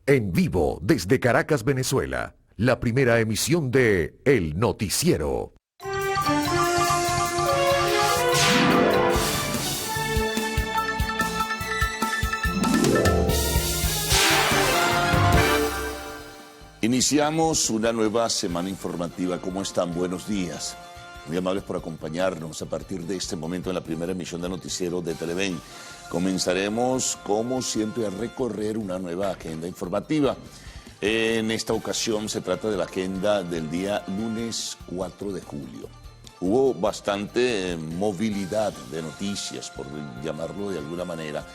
En vivo desde Caracas, Venezuela, la primera emisión de El Noticiero. Iniciamos una nueva semana informativa. ¿Cómo están? Buenos días. Muy amables por acompañarnos a partir de este momento en la primera emisión de Noticiero de Televen. Comenzaremos, como siempre, a recorrer una nueva agenda informativa. En esta ocasión se trata de la agenda del día lunes 4 de julio. Hubo bastante movilidad de noticias, por llamarlo de alguna manera,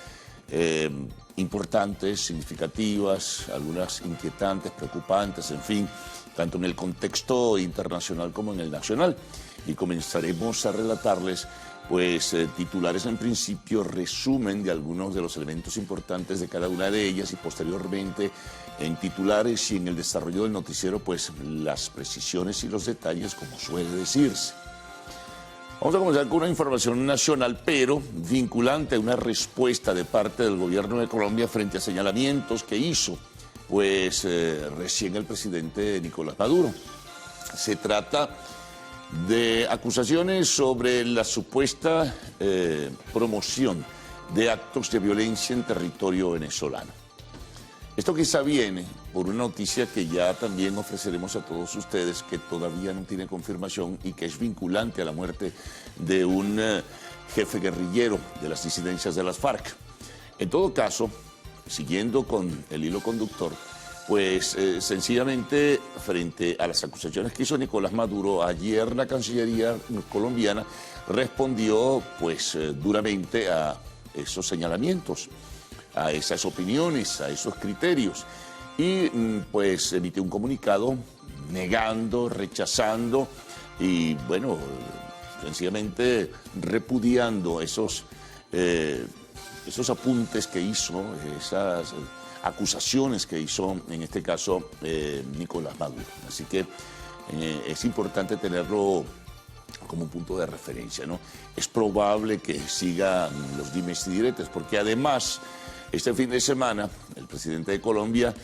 importantes, significativas, algunas inquietantes, preocupantes, en fin, tanto en el contexto internacional como en el nacional. Y comenzaremos a relatarles pues titulares en principio, resumen de algunos de los elementos importantes de cada una de ellas y posteriormente en titulares y en el desarrollo del noticiero pues las precisiones y los detalles como suele decirse. Vamos a comenzar con una información nacional, pero vinculante a una respuesta de parte del gobierno de Colombia frente a señalamientos que hizo pues recién el presidente Nicolás Maduro. Se trata de acusaciones sobre la supuesta promoción de actos de violencia en territorio venezolano. Esto quizá viene por una noticia que ya también ofreceremos a todos ustedes, que todavía no tiene confirmación y que es vinculante a la muerte de un jefe guerrillero de las disidencias de las FARC. En todo caso, siguiendo con el hilo conductor, pues sencillamente frente a las acusaciones que hizo Nicolás Maduro, ayer la Cancillería colombiana respondió pues duramente a esos señalamientos, a esas opiniones, a esos criterios y pues emitió un comunicado negando, rechazando y bueno, sencillamente repudiando esos apuntes que hizo, esas acusaciones que hizo en este caso Nicolás Maduro. Así que es importante tenerlo como un punto de referencia, ¿no? Es probable que sigan los dimes y diretes, porque además este fin de semana el presidente de Colombia,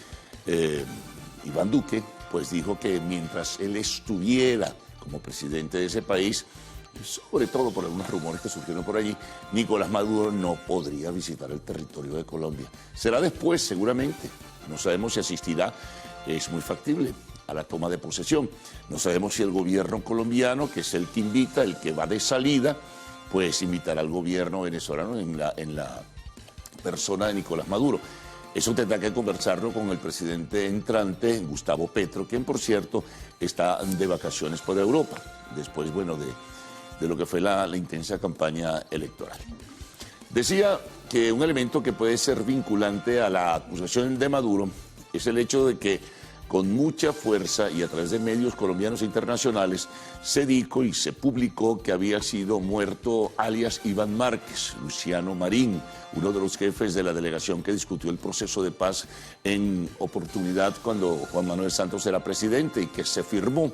Iván Duque, pues dijo que mientras él estuviera como presidente de ese país, sobre todo por algunos rumores que surgieron por allí, Nicolás Maduro no podría visitar el territorio de Colombia. Será después, seguramente. No sabemos si asistirá, es muy factible, a la toma de posesión. No sabemos si el gobierno colombiano, que es el que invita, el que va de salida, pues invitará al gobierno venezolano en la persona de Nicolás Maduro. Eso tendrá que conversarlo con el presidente entrante, Gustavo Petro, quien por cierto está de vacaciones por Europa, después, bueno, de lo que fue la intensa campaña electoral. Decía que un elemento que puede ser vinculante a la acusación de Maduro es el hecho de que con mucha fuerza y a través de medios colombianos e internacionales se dijo y se publicó que había sido muerto alias Iván Márquez, Luciano Marín, uno de los jefes de la delegación que discutió el proceso de paz en oportunidad cuando Juan Manuel Santos era presidente y que se firmó,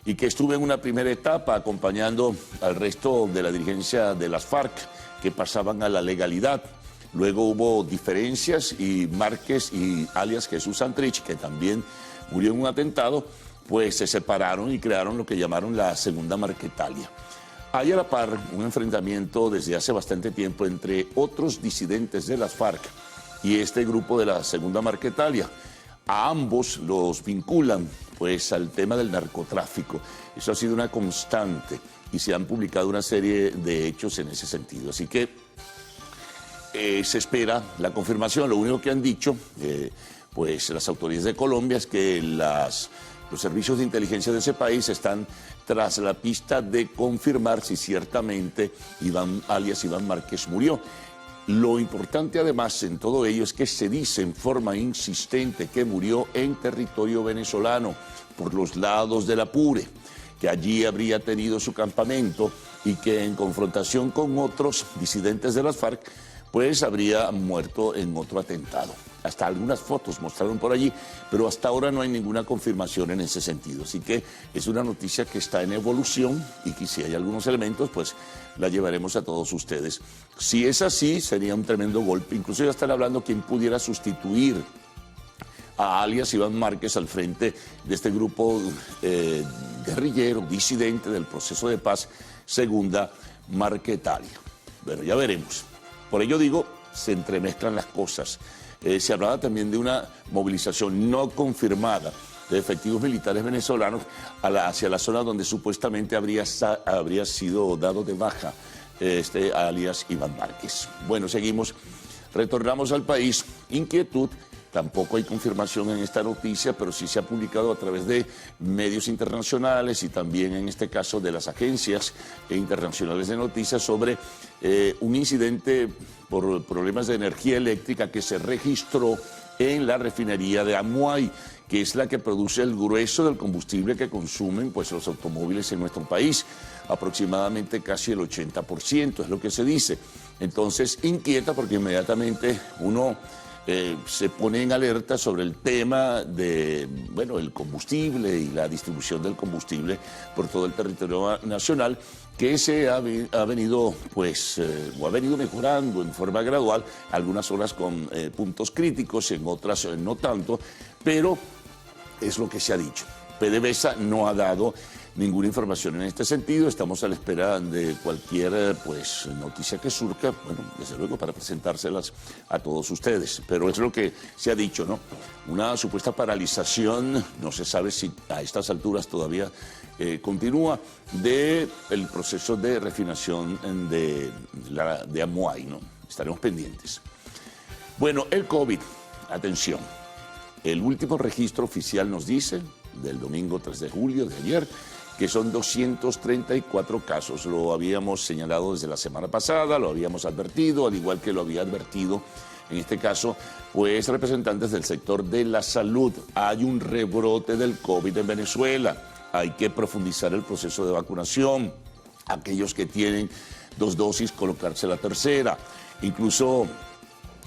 y que estuvo en una primera etapa acompañando al resto de la dirigencia de las FARC que pasaban a la legalidad. Luego hubo diferencias y Márquez y alias Jesús Santrich, que también murió en un atentado, pues se separaron y crearon lo que llamaron la Segunda Marquetalia. Hay a la par un enfrentamiento desde hace bastante tiempo entre otros disidentes de las FARC y este grupo de la Segunda Marquetalia. A ambos los vinculan pues al tema del narcotráfico. Eso ha sido una constante y se han publicado una serie de hechos en ese sentido. Así que se espera la confirmación. Lo único que han dicho pues las autoridades de Colombia es que los servicios de inteligencia de ese país están tras la pista de confirmar si ciertamente alias Iván Márquez murió. Lo importante además en todo ello es que se dice en forma insistente que murió en territorio venezolano, por los lados del Apure, que allí habría tenido su campamento y que en confrontación con otros disidentes de las FARC, pues habría muerto en otro atentado. Hasta algunas fotos mostraron por allí, pero hasta ahora no hay ninguna confirmación en ese sentido. Así que es una noticia que está en evolución y que si hay algunos elementos, pues la llevaremos a todos ustedes. Si es así, sería un tremendo golpe. Incluso ya están hablando quién pudiera sustituir a alias Iván Márquez al frente de este grupo guerrillero, disidente del proceso de paz, Segunda Marquetalia. Bueno, ya veremos. Por ello digo, se entremezclan las cosas. Se hablaba también de una movilización no confirmada de efectivos militares venezolanos hacia la zona donde supuestamente habría sido dado de baja alias Iván Márquez. Bueno, seguimos, retornamos al país. Inquietud, tampoco hay confirmación en esta noticia, pero sí se ha publicado a través de medios internacionales y también en este caso de las agencias internacionales de noticias sobre un incidente por problemas de energía eléctrica que se registró en la refinería de Amuay, que es la que produce el grueso del combustible que consumen pues, los automóviles en nuestro país, aproximadamente casi el 80%, es lo que se dice. Entonces inquieta porque inmediatamente uno se pone en alerta sobre el tema de, bueno, el combustible y la distribución del combustible por todo el territorio nacional, que se ha venido, pues, o ha venido mejorando en forma gradual, algunas horas con puntos críticos, en otras no tanto, pero es lo que se ha dicho. PDVSA no ha dado ninguna información en este sentido. Estamos a la espera de cualquier pues, noticia que surja, bueno, desde luego para presentárselas a todos ustedes. Pero es lo que se ha dicho, ¿no? Una supuesta paralización, no se sabe si a estas alturas todavía continúa, del proceso de refinación de Amuay, ¿no? Estaremos pendientes. Bueno, el COVID, atención. El último registro oficial nos dice, del domingo 3 de julio, de ayer, que son 234 casos. Lo habíamos señalado desde la semana pasada, lo habíamos advertido, al igual que lo había advertido, en este caso, pues representantes del sector de la salud. Hay un rebrote del COVID en Venezuela, hay que profundizar el proceso de vacunación. Aquellos que tienen 2 dosis, colocarse la tercera. Incluso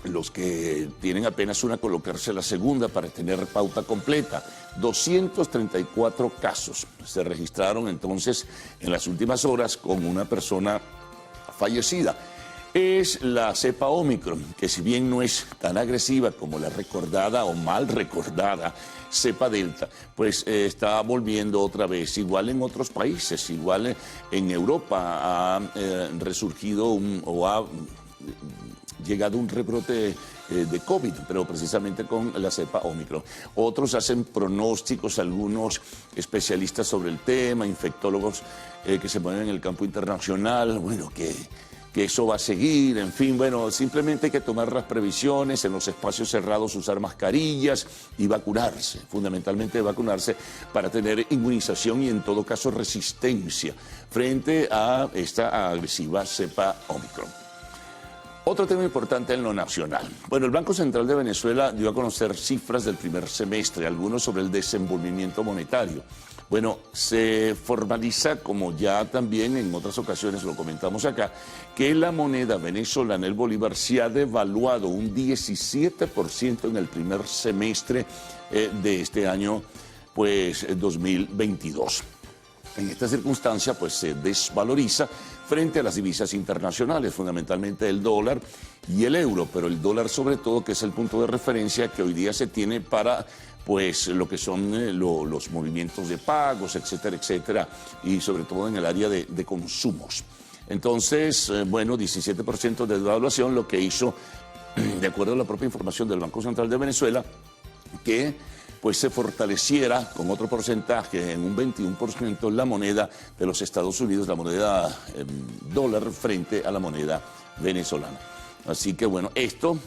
los que tienen apenas una, colocarse la segunda para tener pauta completa. 234 casos se registraron entonces en las últimas horas con una persona fallecida. Es la cepa Omicron, que si bien no es tan agresiva como la recordada o mal recordada cepa Delta, pues está volviendo otra vez, igual en otros países, igual en Europa ha resurgido o ha llegado un rebrote de COVID, pero precisamente con la cepa Omicron. Otros hacen pronósticos, algunos especialistas sobre el tema, infectólogos que se mueven en el campo internacional, bueno, que eso va a seguir, en fin, bueno, simplemente hay que tomar las previsiones, en los espacios cerrados usar mascarillas y vacunarse, fundamentalmente vacunarse para tener inmunización y en todo caso resistencia frente a esta agresiva cepa Omicron. Otro tema importante en lo nacional. Bueno, el Banco Central de Venezuela dio a conocer cifras del primer semestre, algunos sobre el desenvolvimiento monetario. Bueno, se formaliza, como ya también en otras ocasiones lo comentamos acá, que la moneda venezolana, el bolívar, se ha devaluado un 17% en el primer semestre de este año, pues 2022. En esta circunstancia, pues se desvaloriza frente a las divisas internacionales, fundamentalmente el dólar y el euro, pero el dólar sobre todo, que es el punto de referencia que hoy día se tiene para pues lo que son los movimientos de pagos, etcétera, etcétera, y sobre todo en el área de consumos. Entonces, bueno, 17% de devaluación, lo que hizo, de acuerdo a la propia información del Banco Central de Venezuela, que pues se fortaleciera con otro porcentaje, en un 21%, la moneda de los Estados Unidos, la moneda dólar frente a la moneda venezolana. Así que bueno, esto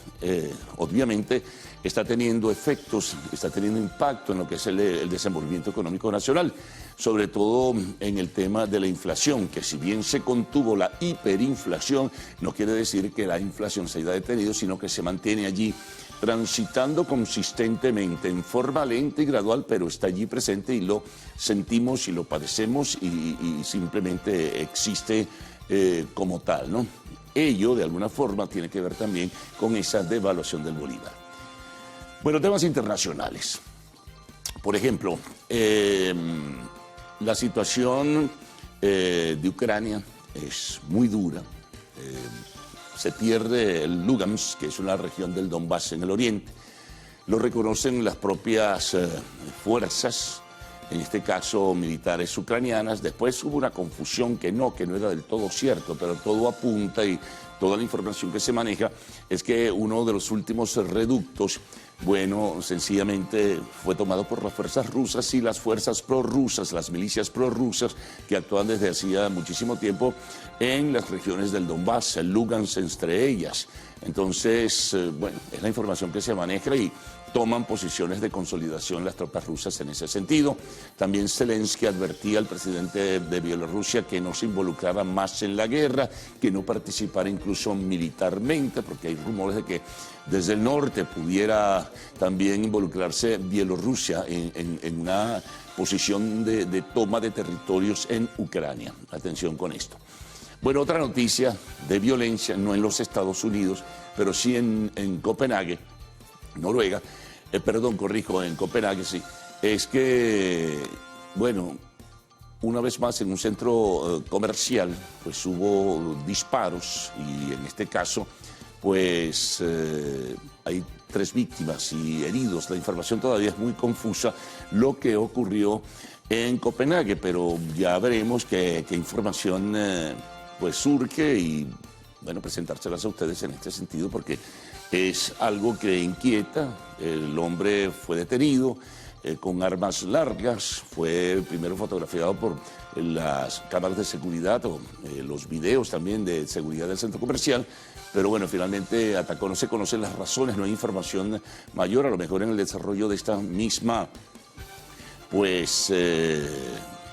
obviamente está teniendo efectos, está teniendo impacto en lo que es el desenvolvimiento económico nacional, sobre todo en el tema de la inflación, que si bien se contuvo la hiperinflación, no quiere decir que la inflación se haya detenido, sino que se mantiene allí transitando consistentemente, en forma lenta y gradual, pero está allí presente y lo sentimos y lo padecemos y simplemente existe como tal, ¿no? Ello, de alguna forma, tiene que ver también con esa devaluación del bolívar. Bueno, temas internacionales. Por ejemplo, la situación de Ucrania es muy dura. Se pierde el Lugansk, que es una región del Donbass en el oriente. lo reconocen las propias fuerzas, en este caso militares ucranianas. Después hubo una confusión que no era del todo cierto, pero todo apunta y toda la información que se maneja es que uno de los últimos reductos, bueno, sencillamente fue tomado por las fuerzas rusas y las fuerzas prorrusas, las milicias prorrusas que actúan desde hacía muchísimo tiempo en las regiones del Donbass, el Lugansk entre ellas. Entonces, bueno, es la información que se maneja y toman posiciones de consolidación las tropas rusas en ese sentido. También Zelensky advertía al presidente de Bielorrusia que no se involucrara más en la guerra, que no participara incluso militarmente, porque hay rumores de que desde el norte pudiera también involucrarse Bielorrusia en una posición de toma de territorios en Ucrania. Atención con esto. Bueno, otra noticia de violencia, no en los Estados Unidos, pero sí en Copenhague, Noruega, en Copenhague, sí, es que, bueno, una vez más en un centro comercial, pues hubo disparos y en este caso, pues hay 3 víctimas y heridos. La información todavía es muy confusa, lo que ocurrió en Copenhague, pero ya veremos qué información pues surge y, bueno, presentárselas a ustedes en este sentido, porque es algo que inquieta. El hombre fue detenido con armas largas, fue primero fotografiado por las cámaras de seguridad o los videos también de seguridad del centro comercial, pero bueno, finalmente atacó. No se conocen las razones, no hay información mayor, a lo mejor en el desarrollo de esta misma, pues,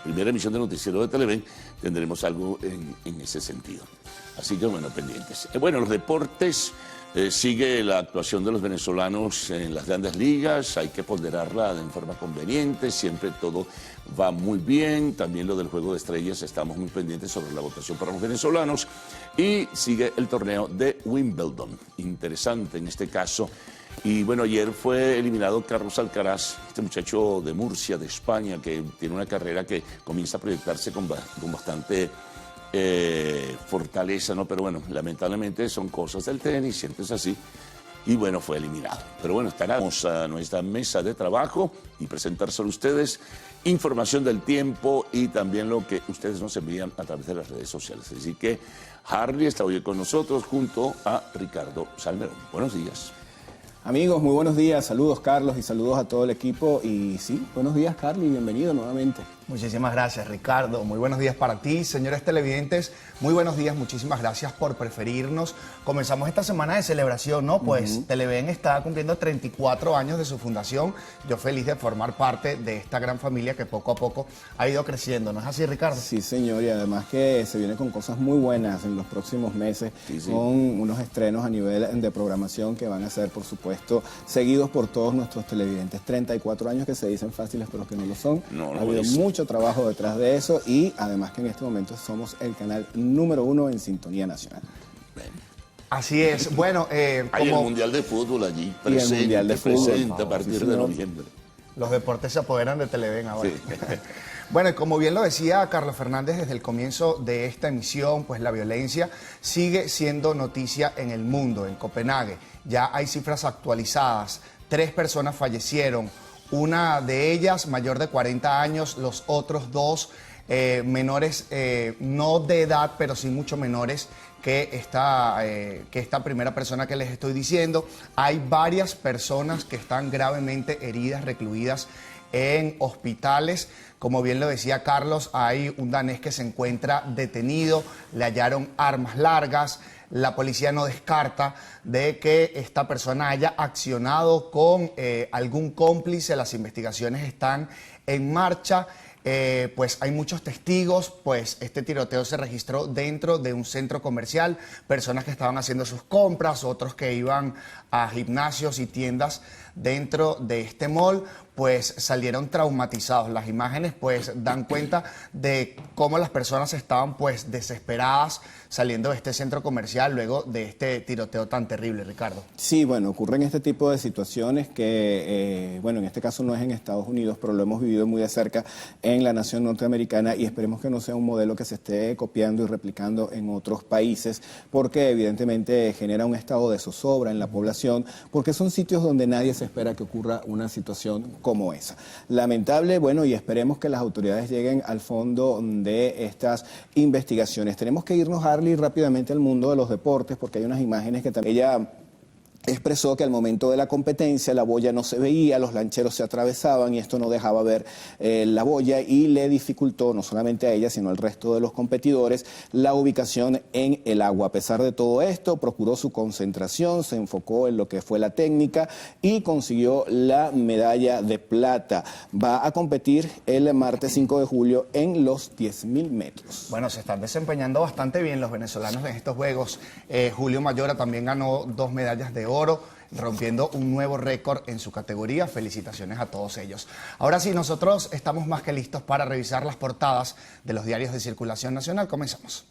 primera emisión de Noticiero de Televen, tendremos algo en ese sentido. Así que, bueno, pendientes. Bueno, los deportes, sigue la actuación de los venezolanos en las grandes ligas, hay que ponderarla de forma conveniente, siempre todo va muy bien. También lo del Juego de Estrellas, estamos muy pendientes sobre la votación para los venezolanos. Y sigue el torneo de Wimbledon, interesante en este caso. Y bueno, ayer fue eliminado Carlos Alcaraz, este muchacho de Murcia, de España, que tiene una carrera que comienza a proyectarse con bastante fortaleza, ¿no? Pero bueno, lamentablemente son cosas del tenis, siempre es así. Y bueno, fue eliminado. Pero bueno, estaremos a nuestra mesa de trabajo y presentárselo a ustedes información del tiempo y también lo que ustedes nos envían a través de las redes sociales. Así que Harley está hoy con nosotros junto a Ricardo Salmerón. Buenos días. Amigos, muy buenos días. Saludos, Carlos, y saludos a todo el equipo. Y sí, buenos días, Carly, bienvenido nuevamente. Muchísimas gracias, Ricardo. Muy buenos días para ti, señores televidentes. Muy buenos días, muchísimas gracias por preferirnos. Comenzamos esta semana de celebración, ¿no? Pues Televen está cumpliendo 34 años de su fundación. Yo feliz de formar parte de esta gran familia que poco a poco ha ido creciendo. ¿No es así, Ricardo? Sí, señor, y además que se viene con cosas muy buenas en los próximos meses, con unos estrenos a nivel de programación que van a ser, por supuesto, seguidos por todos nuestros televidentes. 34 años que se dicen fáciles, pero que no lo son. Ha habido mucho trabajo detrás de eso y además que en este momento somos el canal número 1 en sintonía nacional. Así es. Bueno, hay el Mundial de Fútbol allí, presente, el Mundial de Fútbol, a partir de noviembre. Los deportes se apoderan de Televen ahora. Sí. Bueno, y como bien lo decía Carlos Fernández desde el comienzo de esta emisión, pues la violencia sigue siendo noticia en el mundo. En Copenhague ya hay cifras actualizadas. 3 personas fallecieron. Una de ellas mayor de 40 años, los otros 2 menores, no de edad, pero sí mucho menores que esta primera persona que les estoy diciendo. Hay varias personas que están gravemente heridas, recluidas en hospitales. Como bien lo decía Carlos, hay un danés que se encuentra detenido, le hallaron armas largas. La policía no descarta de que esta persona haya accionado con algún cómplice. Las investigaciones están en marcha. Pues hay muchos testigos, pues este tiroteo se registró dentro de un centro comercial, personas que estaban haciendo sus compras, otros que iban a gimnasios y tiendas dentro de este mall, pues salieron traumatizados. Las imágenes pues dan cuenta de cómo las personas estaban pues desesperadas saliendo de este centro comercial luego de este tiroteo tan terrible, Ricardo. Sí, bueno, ocurren este tipo de situaciones que, bueno, en este caso no es en Estados Unidos, pero lo hemos vivido muy de cerca en la nación norteamericana y esperemos que no sea un modelo que se esté copiando y replicando en otros países, porque evidentemente genera un estado de zozobra en la población investigación, porque son sitios donde nadie se espera que ocurra una situación como esa. Lamentable, bueno, y esperemos que las autoridades lleguen al fondo de estas investigaciones. Tenemos que irnos, Harley, rápidamente al mundo de los deportes, porque hay unas imágenes que también ella expresó que al momento de la competencia la boya no se veía, los lancheros se atravesaban y esto no dejaba ver la boya y le dificultó no solamente a ella sino al resto de los competidores la ubicación en el agua. A pesar de todo esto, procuró su concentración, se enfocó en lo que fue la técnica y consiguió la medalla de plata. Va a competir el martes 5 de julio en los 10.000 metros. Bueno, se están desempeñando bastante bien los venezolanos en estos Juegos. Julio Mayora también ganó 2 medallas de oro, rompiendo un nuevo récord en su categoría. Felicitaciones a todos ellos. Ahora sí, nosotros estamos más que listos para revisar las portadas de los diarios de circulación nacional. Comenzamos.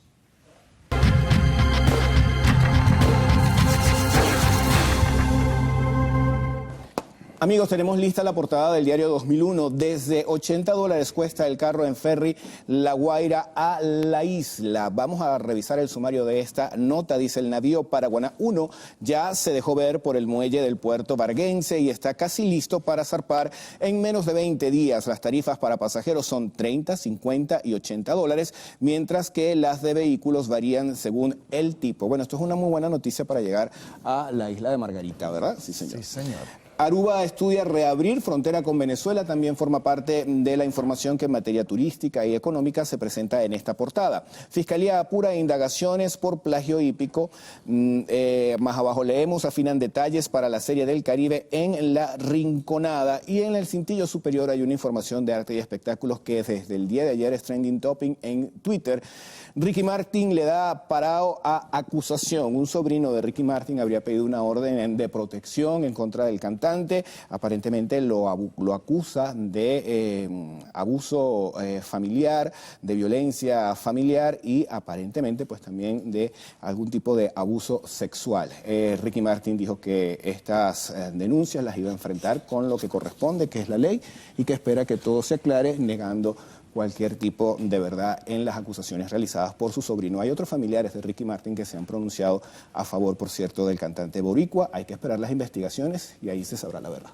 Amigos, tenemos lista la portada del diario 2001. Desde $80 cuesta el carro en ferry La Guaira a la isla. Vamos a revisar el sumario de esta nota. Dice: el navío Paraguaná 1 ya se dejó ver por el muelle del puerto varguense y está casi listo para zarpar en menos de 20 días. Las tarifas para pasajeros son 30, 50 y $80, mientras que las de vehículos varían según el tipo. Bueno, esto es una muy buena noticia para llegar a la isla de Margarita, ¿verdad? Sí, señor. Sí, señor. Aruba estudia reabrir frontera con Venezuela, también forma parte de la información que en materia turística y económica se presenta en esta portada. Fiscalía apura indagaciones por plagio hípico. Más abajo leemos: afinan detalles para la Serie del Caribe en La Rinconada. Y en el cintillo superior hay una información de arte y espectáculos que desde el día de ayer es trending topic en Twitter. Ricky Martin le da parado a acusación. Un sobrino de Ricky Martin habría pedido una orden de protección en contra del cantante. Aparentemente lo acusa de abuso familiar, de violencia familiar y aparentemente pues también de algún tipo de abuso sexual. Ricky Martin dijo que estas denuncias las iba a enfrentar con lo que corresponde, que es la ley, y que espera que todo se aclare, negando cualquier tipo de verdad en las acusaciones realizadas por su sobrino. Hay otros familiares de Ricky Martin que se han pronunciado a favor, por cierto, del cantante boricua. Hay que esperar las investigaciones y ahí se sabrá la verdad.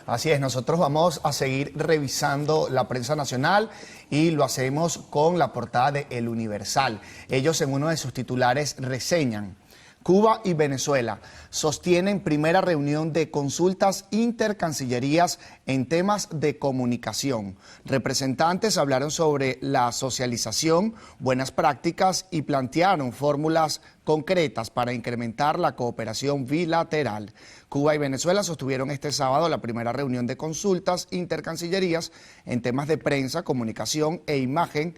Así es, nosotros vamos a seguir revisando la prensa nacional y lo hacemos con la portada de El Universal. Ellos en uno de sus titulares reseñan: Cuba y Venezuela sostienen primera reunión de consultas intercancillerías en temas de comunicación. Representantes hablaron sobre la socialización, buenas prácticas y plantearon fórmulas concretas para incrementar la cooperación bilateral. Cuba y Venezuela sostuvieron este sábado la primera reunión de consultas intercancillerías en temas de prensa, comunicación e imagen,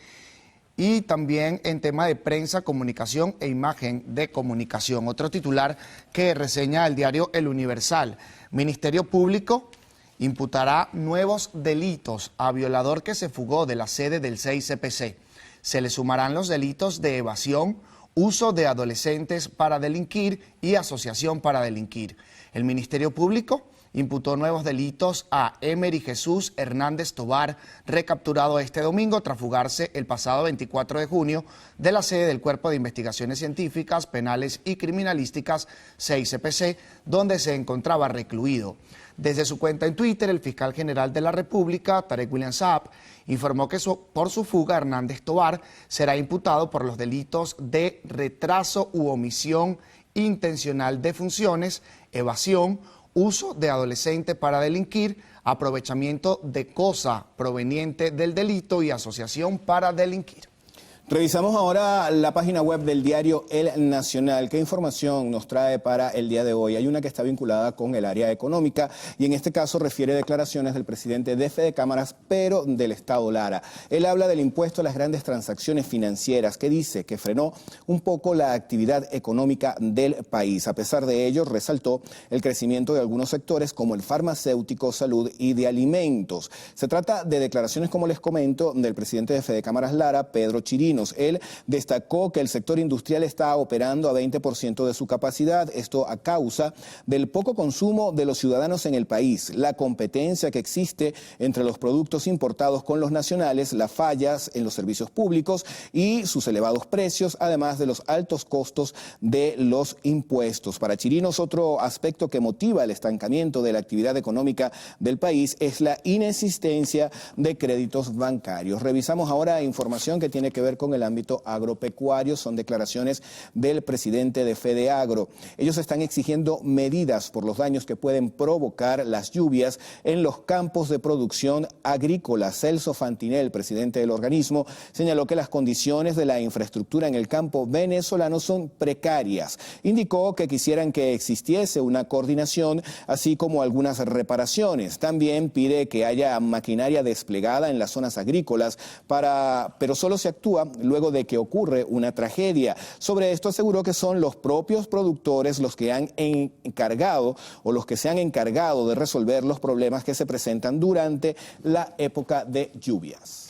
y también en tema de prensa, comunicación e imagen de comunicación. Otro titular que reseña el diario El Universal: Ministerio Público imputará nuevos delitos a violador que se fugó de la sede del CICPC. Se le sumarán los delitos de evasión, uso de adolescentes para delinquir y asociación para delinquir. El Ministerio Público imputó nuevos delitos a Emery Jesús Hernández Tobar, recapturado este domingo tras fugarse el pasado 24 de junio de la sede del Cuerpo de Investigaciones Científicas, Penales y Criminalísticas, CICPC, donde se encontraba recluido. Desde su cuenta en Twitter, el fiscal general de la República, Tarek William Saab, informó que por su fuga Hernández Tobar será imputado por los delitos de retraso u omisión intencional de funciones, evasión, uso de adolescente para delinquir, aprovechamiento de cosa proveniente del delito y asociación para delinquir. Revisamos ahora la página web del diario El Nacional. ¿Qué información nos trae para el día de hoy? Hay una que está vinculada con el área económica y en este caso refiere declaraciones del presidente de Fedecámaras, pero del Estado Lara. Él habla del impuesto a las grandes transacciones financieras, que dice que frenó un poco la actividad económica del país. A pesar de ello, resaltó el crecimiento de algunos sectores como el farmacéutico, salud y de alimentos. Se trata de declaraciones, como les comento, del presidente de Fedecámaras Lara, Pedro Chirino. Chirinos. Él destacó que el sector industrial está operando a 20% de su capacidad, esto a causa del poco consumo de los ciudadanos en el país, la competencia que existe entre los productos importados con los nacionales, las fallas en los servicios públicos y sus elevados precios, además de los altos costos de los impuestos. Para Chirinos, otro aspecto que motiva el estancamiento de la actividad económica del país es la inexistencia de créditos bancarios. Revisamos ahora información que tiene que ver con el ámbito agropecuario. Son declaraciones del presidente de FEDEAGRO. Ellos están exigiendo medidas por los daños que pueden provocar las lluvias en los campos de producción agrícola. Celso Fantinel, presidente del organismo, señaló que las condiciones de la infraestructura en el campo venezolano son precarias. Indicó que quisieran que existiese una coordinación, así como algunas reparaciones. También pide que haya maquinaria desplegada en las zonas agrícolas, pero solo se actúa luego de que ocurre una tragedia. Sobre esto aseguró que son los propios productores los que han encargado o los que se han encargado de resolver los problemas que se presentan durante la época de lluvias.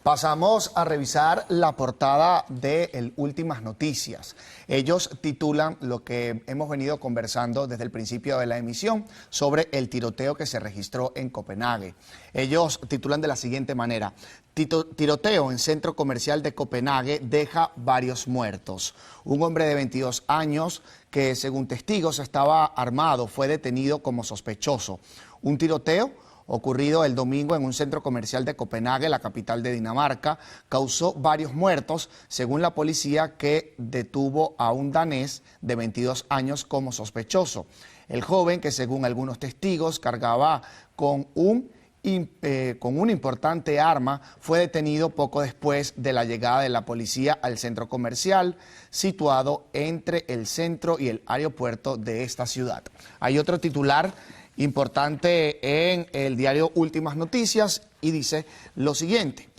Pasamos a revisar la portada de el Últimas Noticias. Ellos titulan lo que hemos venido conversando desde el principio de la emisión sobre el tiroteo que se registró en Copenhague. Ellos titulan de la siguiente manera: tiroteo en centro comercial de Copenhague deja varios muertos. Un hombre de 22 años que, según testigos, estaba armado, fue detenido como sospechoso. Un tiroteo ocurrido el domingo en un centro comercial de Copenhague, la capital de Dinamarca, causó varios muertos, según la policía, que detuvo a un danés de 22 años como sospechoso. El joven, que según algunos testigos cargaba con una importante arma, fue detenido poco después de la llegada de la policía al centro comercial situado entre el centro y el aeropuerto de esta ciudad. Hay otro titular importante en el diario Últimas Noticias y dice lo siguiente: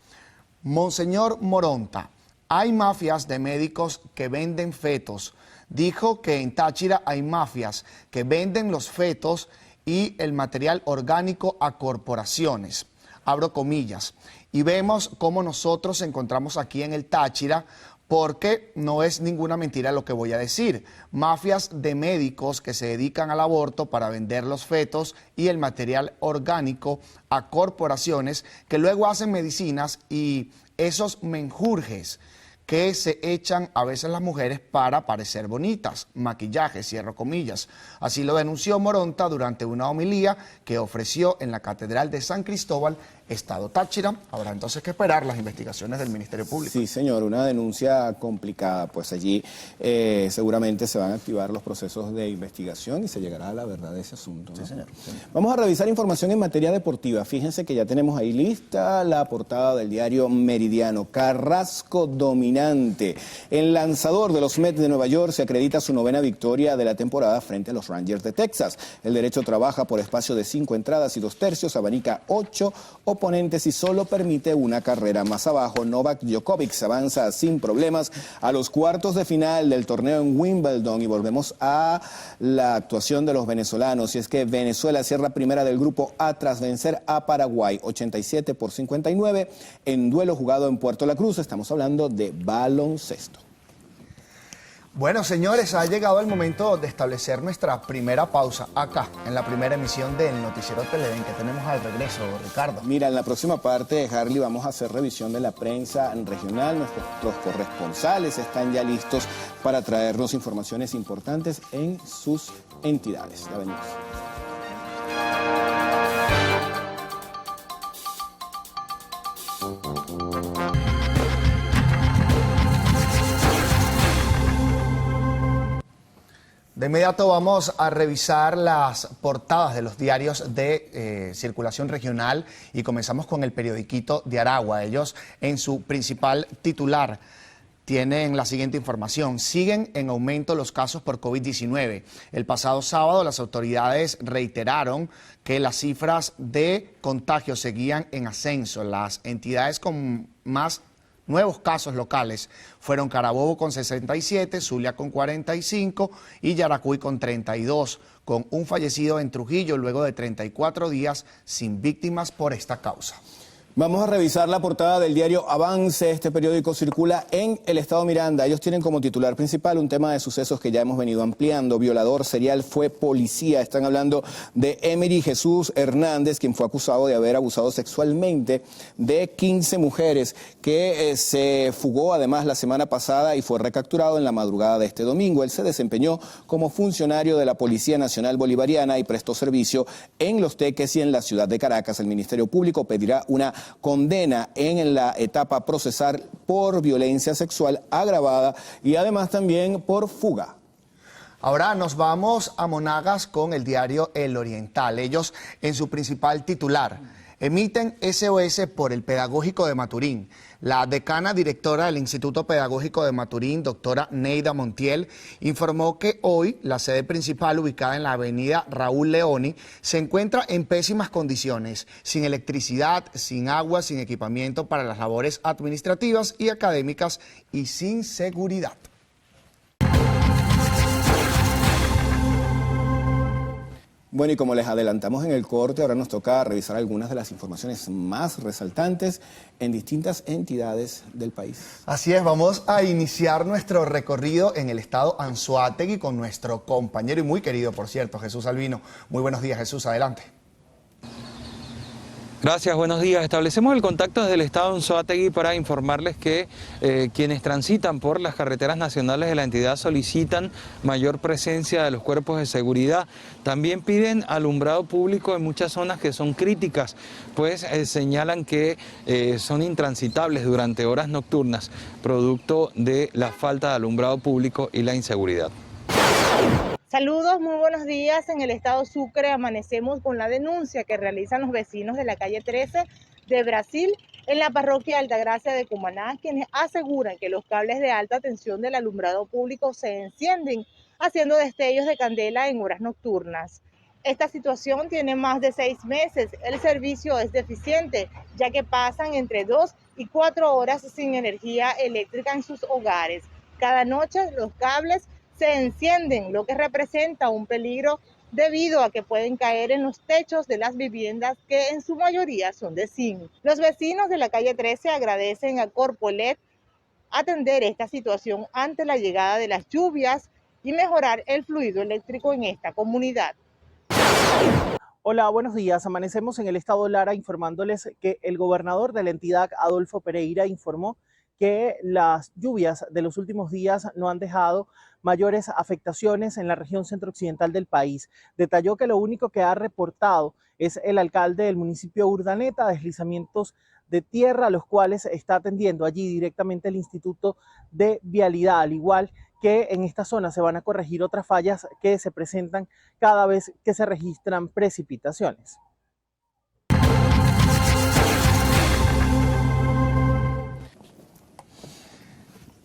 Monseñor Moronta, hay mafias de médicos que venden fetos. Dijo que en Táchira hay mafias que venden los fetos y el material orgánico a corporaciones. Abro comillas. Y vemos cómo nosotros encontramos aquí en el Táchira, porque no es ninguna mentira lo que voy a decir. Mafias de médicos que se dedican al aborto para vender los fetos y el material orgánico a corporaciones que luego hacen medicinas y esos menjurjes que se echan a veces las mujeres para parecer bonitas, maquillaje, cierro comillas. Así lo denunció Moronta durante una homilía que ofreció en la Catedral de San Cristóbal, Estado Táchira. Habrá entonces que esperar las investigaciones del Ministerio Público. Sí, señor, una denuncia complicada, pues allí seguramente se van a activar los procesos de investigación y se llegará a la verdad de ese asunto, ¿no? Sí, señor. Sí. Vamos a revisar información en materia deportiva. Fíjense que ya tenemos ahí lista la portada del diario Meridiano. Carrasco dominante. El lanzador de los Mets de Nueva York se acredita su 9ª victoria de la temporada frente a los Rangers de Texas. El derecho trabaja por espacio de 5 entradas y 2/3, abanica 8 oponentes y solo permite una carrera. Más abajo, Novak Djokovic se avanza sin problemas a los cuartos de final del torneo en Wimbledon. Y volvemos a la actuación de los venezolanos, y es que Venezuela cierra primera del grupo A tras vencer a Paraguay 87-59 en duelo jugado en Puerto La Cruz. Estamos hablando de baloncesto. Bueno, señores, ha llegado el momento de establecer nuestra primera pausa acá, en la primera emisión del Noticiero Televen, que tenemos al regreso, Ricardo. Mira, en la próxima parte, Harley, vamos a hacer revisión de la prensa regional. Nuestros corresponsales están ya listos para traernos informaciones importantes en sus entidades. Ya venimos. De inmediato vamos a revisar las portadas de los diarios de circulación regional y comenzamos con el periodiquito de Aragua. Ellos en su principal titular tienen la siguiente información: siguen en aumento los casos por COVID-19. El pasado sábado las autoridades reiteraron que las cifras de contagios seguían en ascenso. Las entidades con más nuevos casos locales fueron Carabobo con 67, Zulia con 45 y Yaracuy con 32, con un fallecido en Trujillo luego de 34 días sin víctimas por esta causa. Vamos a revisar la portada del diario Avance. Este periódico circula en el estado Miranda. Ellos tienen como titular principal un tema de sucesos que ya hemos venido ampliando. Violador serial fue policía. Están hablando de Emery Jesús Hernández, quien fue acusado de haber abusado sexualmente de 15 mujeres, que se fugó además la semana pasada y fue recapturado en la madrugada de este domingo. Él se desempeñó como funcionario de la Policía Nacional Bolivariana y prestó servicio en Los Teques y en la ciudad de Caracas. El Ministerio Público pedirá una condena en la etapa procesal por violencia sexual agravada y además también por fuga. Ahora nos vamos a Monagas con el diario El Oriental. Ellos, en su principal titular, emiten SOS por el Pedagógico de Maturín. La decana directora del Instituto Pedagógico de Maturín, doctora Neida Montiel, informó que hoy la sede principal, ubicada en la avenida Raúl Leoni, se encuentra en pésimas condiciones, sin electricidad, sin agua, sin equipamiento para las labores administrativas y académicas y sin seguridad. Bueno, y como les adelantamos en el corte, ahora nos toca revisar algunas de las informaciones más resaltantes en distintas entidades del país. Así es, vamos a iniciar nuestro recorrido en el estado Anzoátegui con nuestro compañero y muy querido, por cierto, Jesús Albino. Muy buenos días, Jesús, adelante. Gracias, buenos días. Establecemos el contacto desde el estado Anzoátegui para informarles que quienes transitan por las carreteras nacionales de la entidad solicitan mayor presencia de los cuerpos de seguridad. También piden alumbrado público en muchas zonas que son críticas, pues señalan que son intransitables durante horas nocturnas, producto de la falta de alumbrado público y la inseguridad. Saludos, muy buenos días. En el estado Sucre amanecemos con la denuncia que realizan los vecinos de la calle 13 de Brasil en la parroquia Altagracia de Cumaná, quienes aseguran que los cables de alta tensión del alumbrado público se encienden, haciendo destellos de candela en horas nocturnas. Esta situación tiene más de 6 meses. El servicio es deficiente, ya que pasan entre 2 y 4 horas sin energía eléctrica en sus hogares. Cada noche los cables se encienden, lo que representa un peligro debido a que pueden caer en los techos de las viviendas que en su mayoría son de zinc. Los vecinos de la calle 13 agradecen a Corpoelec atender esta situación ante la llegada de las lluvias y mejorar el fluido eléctrico en esta comunidad. Hola, buenos días. Amanecemos en el estado Lara informándoles que el gobernador de la entidad, Adolfo Pereira, informó que las lluvias de los últimos días no han dejado mayores afectaciones en la región centro-occidental del país. Detalló que lo único que ha reportado es el alcalde del municipio Urdaneta, deslizamientos de tierra, los cuales está atendiendo allí directamente el Instituto de Vialidad, al igual que en esta zona se van a corregir otras fallas que se presentan cada vez que se registran precipitaciones.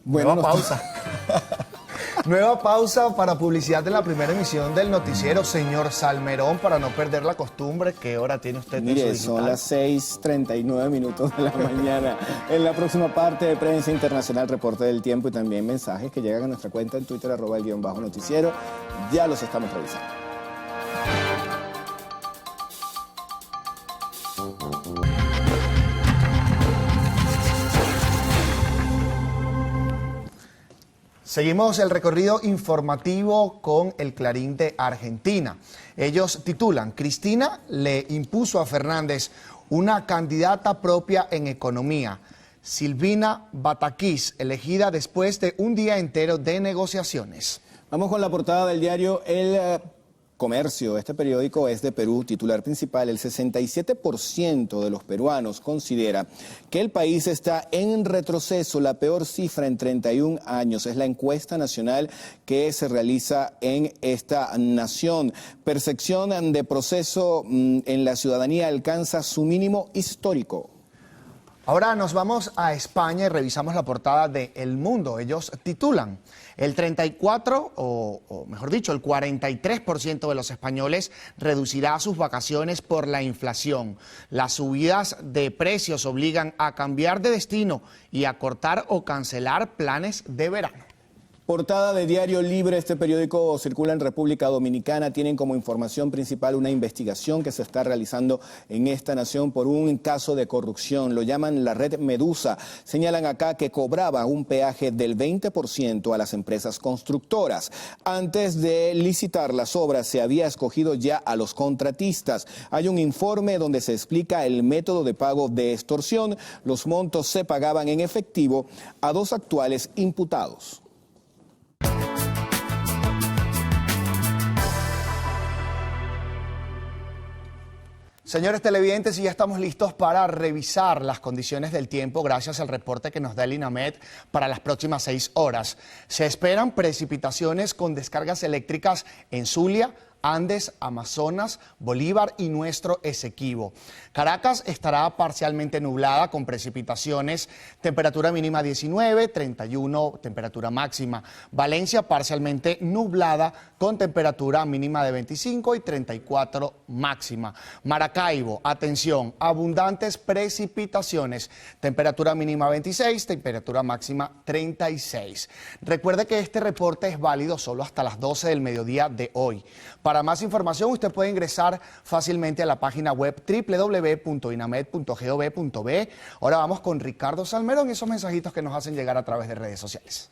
Bueno, Nueva pausa. Nueva pausa para publicidad de la primera emisión del noticiero. Señor Salmerón, para no perder la costumbre, ¿qué hora tiene usted? Mire, son las 6:39 de la mañana. En la próxima parte de Prensa Internacional, reporte del tiempo y también mensajes que llegan a nuestra cuenta en Twitter, @el_noticiero. Ya los estamos revisando. Seguimos el recorrido informativo con el Clarín de Argentina. Ellos titulan: Cristina le impuso a Fernández una candidata propia en economía. Silvina Bataquís, elegida después de un día entero de negociaciones. Vamos con la portada del diario El Comercio. Este periódico es de Perú, titular principal: el 67% de los peruanos considera que el país está en retroceso, la peor cifra en 31 años. Es la encuesta nacional que se realiza en esta nación. Percepción de proceso en la ciudadanía alcanza su mínimo histórico. Ahora nos vamos a España y revisamos la portada de El Mundo. Ellos titulan: el 34, o mejor dicho, el 43% de los españoles reducirá sus vacaciones por la inflación. Las subidas de precios obligan a cambiar de destino y a cortar o cancelar planes de verano. Portada de Diario Libre, este periódico circula en República Dominicana. Tienen como información principal una investigación que se está realizando en esta nación por un caso de corrupción. Lo llaman la Red Medusa. Señalan acá que cobraba un peaje del 20% a las empresas constructoras. Antes de licitar las obras se había escogido ya a los contratistas. Hay un informe donde se explica el método de pago de extorsión. Los montos se pagaban en efectivo a dos actuales imputados. Señores televidentes, y ya estamos listos para revisar las condiciones del tiempo gracias al reporte que nos da el INAMED para las próximas 6 horas. Se esperan precipitaciones con descargas eléctricas en Zulia, Andes, Amazonas, Bolívar y nuestro Esequibo. Caracas estará parcialmente nublada con precipitaciones, temperatura mínima 19, 31 temperatura máxima. Valencia parcialmente nublada con temperatura mínima de 25 y 34 máxima. Maracaibo, atención, abundantes precipitaciones, temperatura mínima 26, temperatura máxima 36. Recuerde que este reporte es válido solo hasta las 12 del mediodía de hoy. Para más información, usted puede ingresar fácilmente a la página web www.inamed.gov.be. Ahora vamos con Ricardo Salmerón y esos mensajitos que nos hacen llegar a través de redes sociales.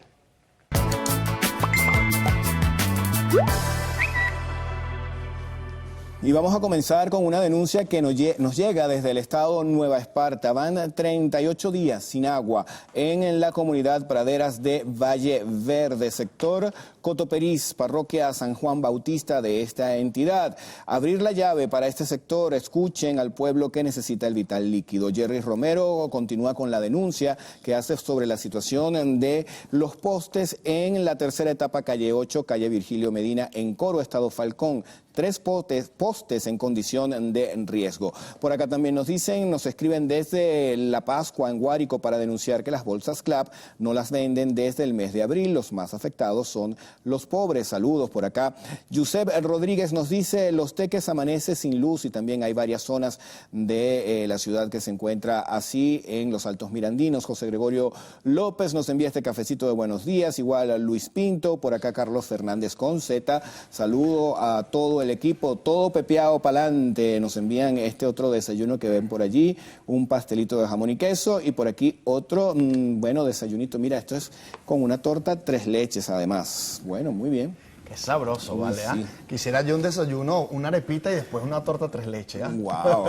Y vamos a comenzar con una denuncia que nos llega desde el estado Nueva Esparta. Van 38 días sin agua en la comunidad Praderas de Valle Verde, sector Cotoperís, parroquia San Juan Bautista de esta entidad. Abrir la llave para este sector, escuchen al pueblo que necesita el vital líquido. Jerry Romero continúa con la denuncia que hace sobre la situación de los postes en la tercera etapa, calle 8, calle Virgilio Medina, en Coro, estado Falcón. 3 postes en condición de riesgo. Por acá también nos escriben desde La Pascua en Guárico para denunciar que las bolsas CLAP no las venden desde el mes de abril. Los más afectados son los pobres. Saludos por acá. Yusef Rodríguez nos dice, Los Teques amanece sin luz y también hay varias zonas de la ciudad que se encuentra así en los Altos Mirandinos. José Gregorio López nos envía este cafecito de buenos días. Igual a Luis Pinto, por acá Carlos Fernández con Z. Saludo a todo el equipo, todo pepeado pa'lante. Nos envían este otro desayuno que ven por allí, un pastelito de jamón y queso, y por aquí otro, bueno, desayunito. Mira, esto es con una torta 3 leches además. Bueno, muy bien. Qué sabroso, Uy, ¿vale? sí. Quisiera yo un desayuno, una arepita y después una torta 3 leches. Wow.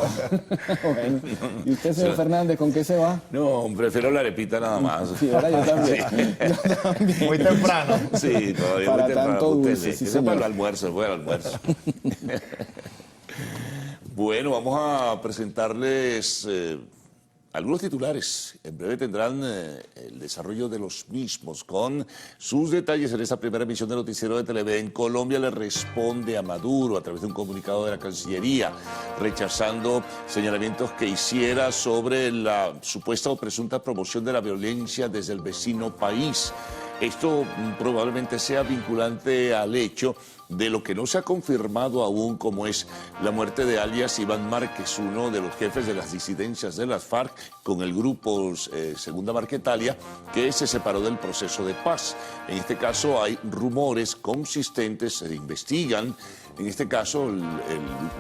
Bueno. ¿Y usted, señor Fernández, con qué se va? No, prefiero la arepita nada más. Sí, ahora yo también. Sí. Yo también. Muy temprano. Sí, todavía Para muy temprano. tanto Usted dulce, le- sí, que señor. para el almuerzo, fue el almuerzo. Bueno, vamos a presentarles algunos titulares. En breve tendrán el desarrollo de los mismos con sus detalles en esta primera emisión de Noticiero de Televen. Colombia le responde a Maduro a través de un comunicado de la Cancillería, rechazando señalamientos que hiciera sobre la supuesta o presunta promoción de la violencia desde el vecino país. Esto probablemente sea vinculante al hecho de lo que no se ha confirmado aún, como es la muerte de alias Iván Márquez, uno de los jefes de las disidencias de las FARC, con el grupo Segunda Marquetalia, que se separó del proceso de paz. En este caso hay rumores consistentes, se investigan. En este caso, el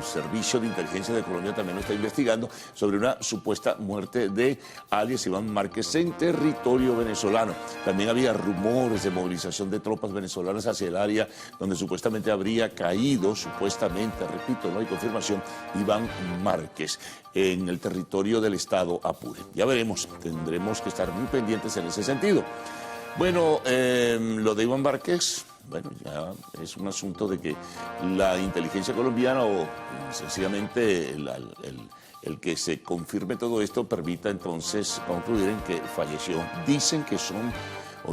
Servicio de Inteligencia de Colombia también lo está investigando sobre una supuesta muerte de alias Iván Márquez en territorio venezolano. También había rumores de movilización de tropas venezolanas hacia el área donde supuestamente habría caído, repito, no hay confirmación, Iván Márquez en el territorio del estado Apure. Ya veremos, tendremos que estar muy pendientes en ese sentido. Bueno, lo de Iván Márquez, bueno, ya es un asunto de que la inteligencia colombiana o sencillamente el que se confirme todo esto permita entonces concluir en que falleció. Dicen que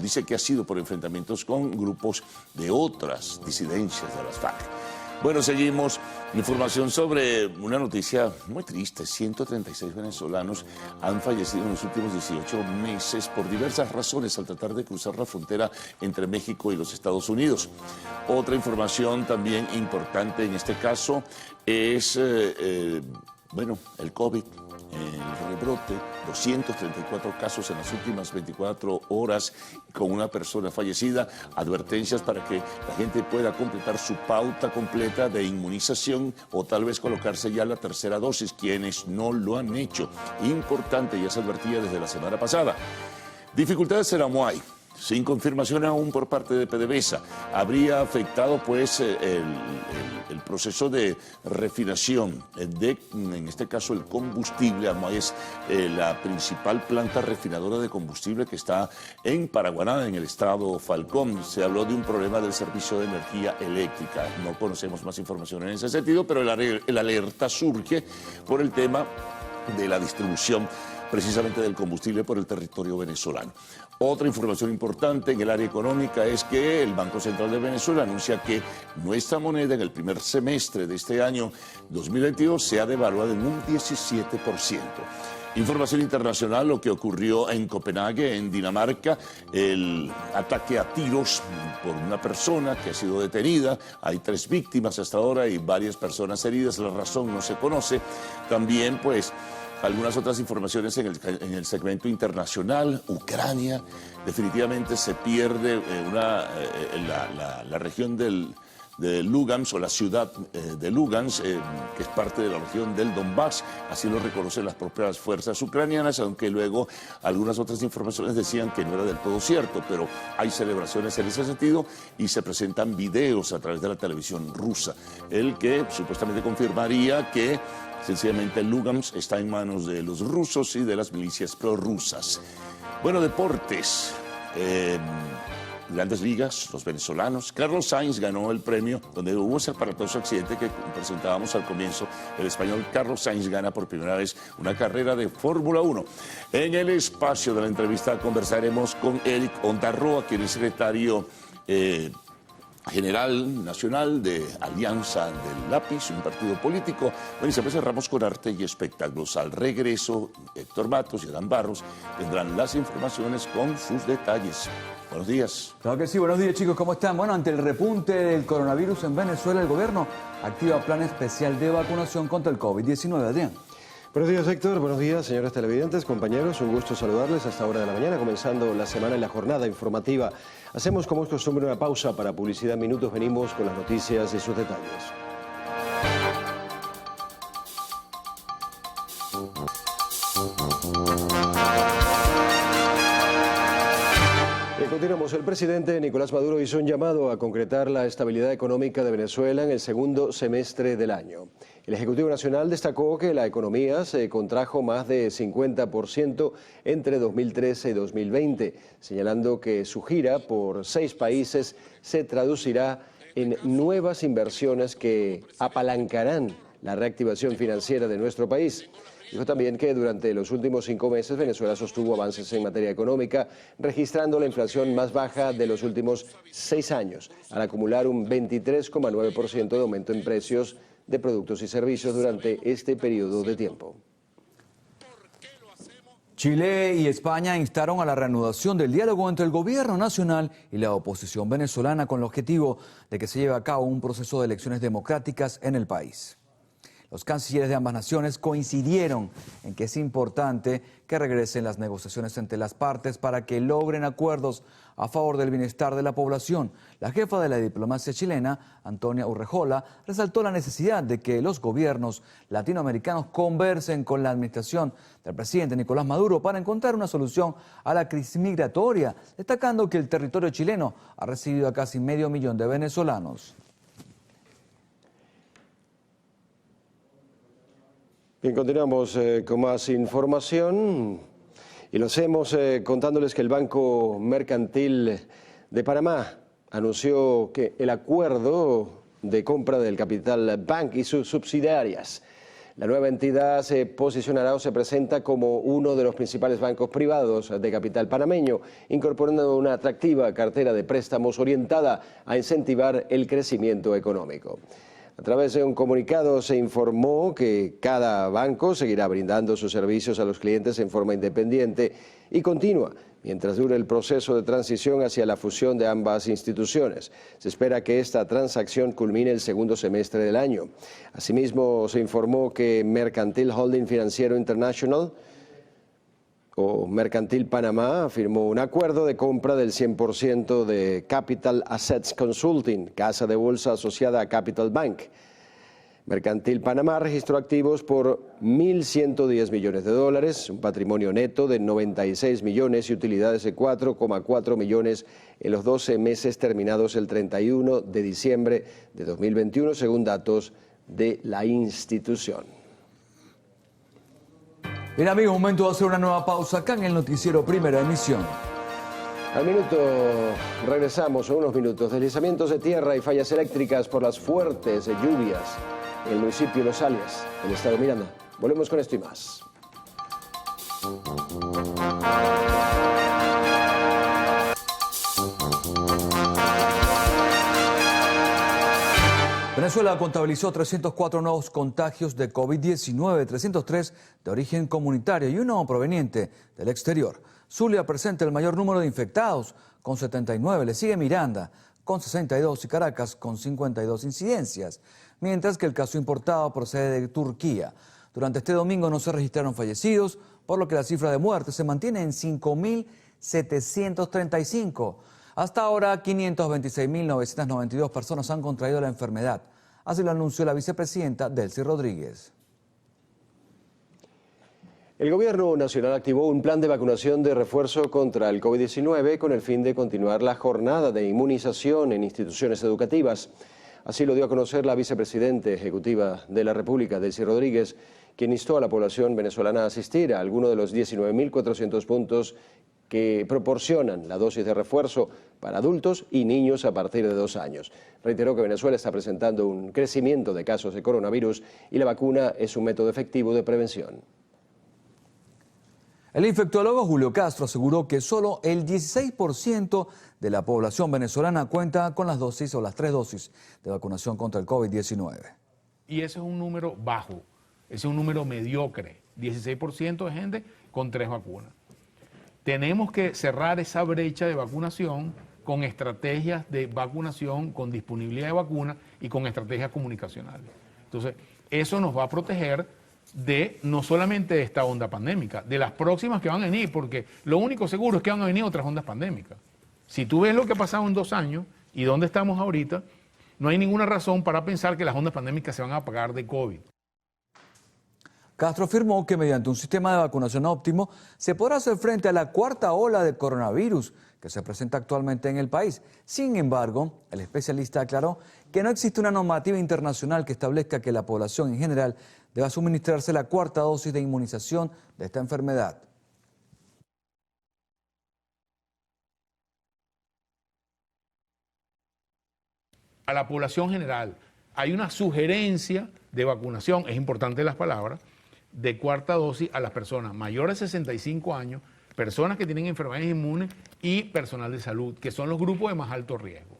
dice que ha sido por enfrentamientos con grupos de otras disidencias de las FARC. Bueno, seguimos. Información sobre una noticia muy triste. 136 venezolanos han fallecido en los últimos 18 meses por diversas razones al tratar de cruzar la frontera entre México y los Estados Unidos. Otra información también importante en este caso es bueno, el COVID, el rebrote, 234 casos en las últimas 24 horas con una persona fallecida, advertencias para que la gente pueda completar su pauta completa de inmunización o tal vez colocarse ya la tercera dosis, quienes no lo han hecho. Importante, ya se advertía desde la semana pasada. Dificultades en Amuay, sin confirmación aún por parte de PDVSA. Habría afectado pues el proceso de refinación de, en este caso, el combustible. Amuay es la principal planta refinadora de combustible que está en Paraguaná, en el estado Falcón. Se habló de un problema del servicio de energía eléctrica. No conocemos más información en ese sentido, pero el alerta surge por el tema de la distribución precisamente del combustible por el territorio venezolano. Otra información importante en el área económica es que el Banco Central de Venezuela anuncia que nuestra moneda en el primer semestre de este año 2022 se ha devaluado en un 17%. Información internacional, lo que ocurrió en Copenhague, en Dinamarca, el ataque a tiros por una persona que ha sido detenida. Hay 3 víctimas hasta ahora y varias personas heridas. La razón no se conoce. También, pues, algunas otras informaciones en el segmento internacional. Ucrania, definitivamente se pierde la región de Lugansk, o la ciudad de Lugansk, que es parte de la región del Donbass. Así lo reconocen las propias fuerzas ucranianas, aunque luego algunas otras informaciones decían que no era del todo cierto, pero hay celebraciones en ese sentido y se presentan videos a través de la televisión rusa, el que supuestamente confirmaría que sencillamente Lugansk está en manos de los rusos y de las milicias prorrusas. Bueno, deportes. Grandes ligas, los venezolanos. Carlos Sainz ganó el premio, donde hubo ese aparatoso accidente que presentábamos al comienzo. El español Carlos Sainz gana por primera vez una carrera de Fórmula 1. En el espacio de la entrevista conversaremos con Eric Ondarroa, quien es secretario general nacional de Alianza del Lápiz, un partido político. Bueno, y siempre cerramos con arte y espectáculos. Al regreso, Héctor Matos y Adán Barros tendrán las informaciones con sus detalles. Buenos días. Claro que sí, buenos días chicos, ¿cómo están? Bueno, ante el repunte del coronavirus en Venezuela, el gobierno activa plan especial de vacunación contra el COVID-19. Adrián. Buenos días, Héctor. Buenos días, señores televidentes, compañeros. Un gusto saludarles a esta hora de la mañana, comenzando la semana y la jornada informativa. Hacemos, como es costumbre, una pausa para publicidad. Minutos, venimos con las noticias y sus detalles. Continuamos. El presidente Nicolás Maduro hizo un llamado a concretar la estabilidad económica de Venezuela en el segundo semestre del año. El Ejecutivo Nacional destacó que la economía se contrajo más de 50% entre 2013 y 2020, señalando que su gira por 6 países se traducirá en nuevas inversiones que apalancarán la reactivación financiera de nuestro país. Dijo también que durante los últimos 5 meses Venezuela sostuvo avances en materia económica, registrando la inflación más baja de los últimos 6 años, al acumular un 23,9% de aumento en precios de productos y servicios durante este periodo de tiempo. Chile y España instaron a la reanudación del diálogo entre el gobierno nacional y la oposición venezolana con el objetivo de que se lleve a cabo un proceso de elecciones democráticas en el país. Los cancilleres de ambas naciones coincidieron en que es importante que regresen las negociaciones entre las partes para que logren acuerdos a favor del bienestar de la población. La jefa de la diplomacia chilena, Antonia Urrejola, resaltó la necesidad de que los gobiernos latinoamericanos conversen con la administración del presidente Nicolás Maduro para encontrar una solución a la crisis migratoria, destacando que el territorio chileno ha recibido a casi 500.000 de venezolanos. Bien, continuamos con más información y lo hacemos contándoles que el Banco Mercantil de Panamá anunció que el acuerdo de compra del Capital Bank y sus subsidiarias. La nueva entidad se posicionará o se presenta como uno de los principales bancos privados de capital panameño, incorporando una atractiva cartera de préstamos orientada a incentivar el crecimiento económico. A través de un comunicado se informó que cada banco seguirá brindando sus servicios a los clientes en forma independiente y continua, mientras dure el proceso de transición hacia la fusión de ambas instituciones. Se espera que esta transacción culmine el segundo semestre del año. Asimismo, se informó que Mercantil Holding Financiero International o Mercantil Panamá firmó un acuerdo de compra del 100% de Capital Assets Consulting, casa de bolsa asociada a Capital Bank. Mercantil Panamá registró activos por 1.110 millones de dólares, un patrimonio neto de 96 millones y utilidades de 4,4 millones en los 12 meses terminados el 31 de diciembre de 2021, según datos de la institución. Bien amigos, momento de hacer una nueva pausa acá en el noticiero Primera Emisión. Al minuto regresamos, en unos minutos. Deslizamientos de tierra y fallas eléctricas por las fuertes lluvias en el municipio de Los Alias, en el estado de Miranda. Volvemos con esto y más. Venezuela contabilizó 304 nuevos contagios de COVID-19, 303 de origen comunitario y uno proveniente del exterior. Zulia presenta el mayor número de infectados, con 79. Le sigue Miranda, con 62, y Caracas, con 52 incidencias, mientras que el caso importado procede de Turquía. Durante este domingo no se registraron fallecidos, por lo que la cifra de muertes se mantiene en 5.735. Hasta ahora, 526.992 personas han contraído la enfermedad. Así lo anunció la vicepresidenta Delcy Rodríguez. El Gobierno Nacional activó un plan de vacunación de refuerzo contra el COVID-19 con el fin de continuar la jornada de inmunización en instituciones educativas. Así lo dio a conocer la vicepresidenta ejecutiva de la República, Delcy Rodríguez, quien instó a la población venezolana a asistir a alguno de los 19.400 puntos que proporcionan la dosis de refuerzo para adultos y niños a partir de 2 años. Reiteró que Venezuela está presentando un crecimiento de casos de coronavirus y la vacuna es un método efectivo de prevención. El infectólogo Julio Castro aseguró que solo el 16% de la población venezolana cuenta con las dosis o las 3 dosis de vacunación contra el COVID-19. Y ese es un número bajo, ese es un número mediocre, 16% de gente con 3 vacunas. Tenemos que cerrar esa brecha de vacunación con estrategias de vacunación, con disponibilidad de vacunas y con estrategias comunicacionales. Entonces, eso nos va a proteger de no solamente de esta onda pandémica, de las próximas que van a venir, porque lo único seguro es que van a venir otras ondas pandémicas. Si tú ves lo que ha pasado en 2 años y dónde estamos ahorita, no hay ninguna razón para pensar que las ondas pandémicas se van a apagar de COVID. Castro afirmó que mediante un sistema de vacunación óptimo se podrá hacer frente a la 4ª ola de coronavirus que se presenta actualmente en el país. Sin embargo, el especialista aclaró que no existe una normativa internacional que establezca que la población en general deba suministrarse la 4ª dosis de inmunización de esta enfermedad. A la población general hay una sugerencia de vacunación, es importante las palabras, de 4ª dosis a las personas mayores de 65 años, personas que tienen enfermedades inmunes y personal de salud, que son los grupos de más alto riesgo.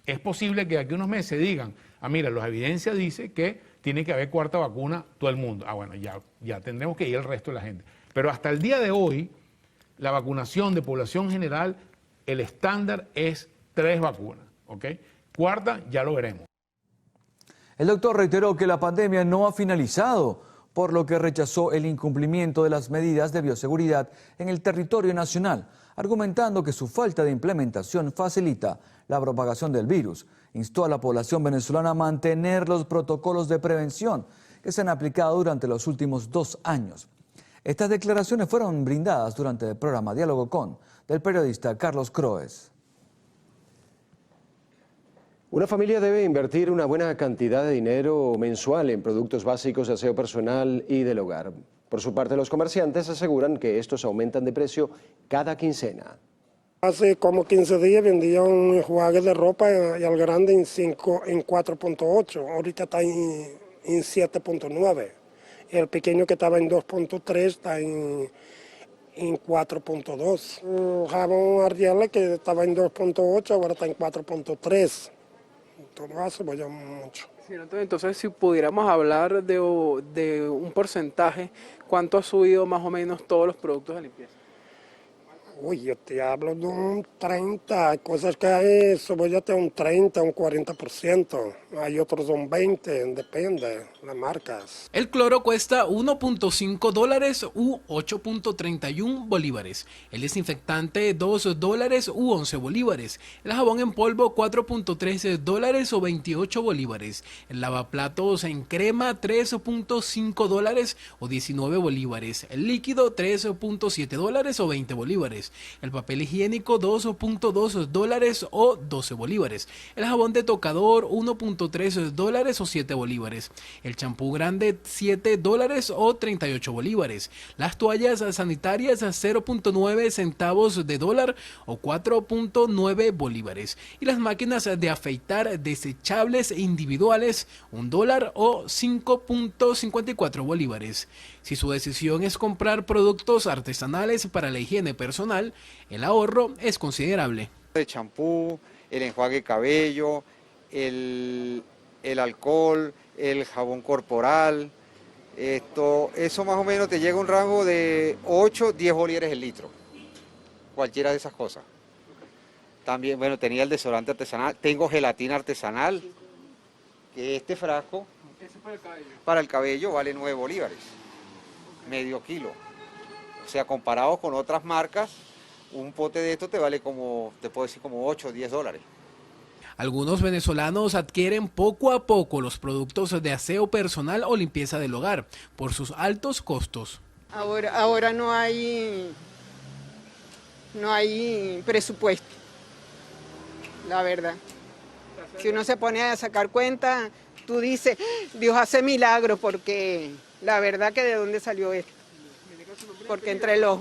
Es posible que de aquí a unos meses digan, mira, la evidencia dice que tiene que haber 4ª vacuna todo el mundo. Bueno, ya tendremos que ir el resto de la gente. Pero hasta el día de hoy, la vacunación de población general, el estándar es 3 vacunas, ¿ok? 4ª ya lo veremos. El doctor reiteró que la pandemia no ha finalizado, por lo que rechazó el incumplimiento de las medidas de bioseguridad en el territorio nacional, argumentando que su falta de implementación facilita la propagación del virus. Instó a la población venezolana a mantener los protocolos de prevención que se han aplicado durante los últimos 2 años. Estas declaraciones fueron brindadas durante el programa Diálogo Con del periodista Carlos Croes. Una familia debe invertir una buena cantidad de dinero mensual en productos básicos de aseo personal y del hogar. Por su parte, los comerciantes aseguran que estos aumentan de precio cada quincena. Hace como 15 días vendía un enjuague de ropa y al grande en 4.8, ahorita está en 7.9. El pequeño que estaba en 2.3 está en 4.2. Un jabón Ariel que estaba en 2.8 ahora está en 4.3. Todo eso vaya mucho. Entonces, si pudiéramos hablar de un porcentaje, ¿cuánto ha subido más o menos todos los productos de limpieza? Uy, yo te hablo de un 30, hay cosas que hay, sube ya un 30, un 40%, hay otros un 20, depende, las marcas. El cloro cuesta $1.5 u 8.31 bolívares, el desinfectante $2 u 11 bolívares, el jabón en polvo $4.13 o 28 bolívares, el lavaplatos en crema $3.5 o 19 bolívares, el líquido $3.7 o 20 bolívares, el papel higiénico $2.2 o 12 bolívares, el jabón de tocador $1.3 o 7 bolívares, el champú grande $7 o 38 bolívares, las toallas sanitarias a 0.9 centavos de dólar o 4.9 bolívares y las máquinas de afeitar desechables individuales $1 o 5.54 bolívares. Si su decisión es comprar productos artesanales para la higiene personal, el ahorro es considerable. El champú, el enjuague de cabello, el alcohol, el jabón corporal, eso más o menos te llega a un rango de 8-10 bolívares el litro, cualquiera de esas cosas. También, bueno, tenía el desodorante artesanal, tengo gelatina artesanal, que este frasco para el cabello vale 9 bolívares, medio kilo. O sea, comparado con otras marcas, un pote de esto te vale como, te puedo decir, como 8 o 10 dólares. Algunos venezolanos adquieren poco a poco los productos de aseo personal o limpieza del hogar por sus altos costos. Ahora no hay presupuesto, la verdad. Si uno se pone a sacar cuenta, tú dices, Dios hace milagros, porque la verdad que de dónde salió esto. Porque entre los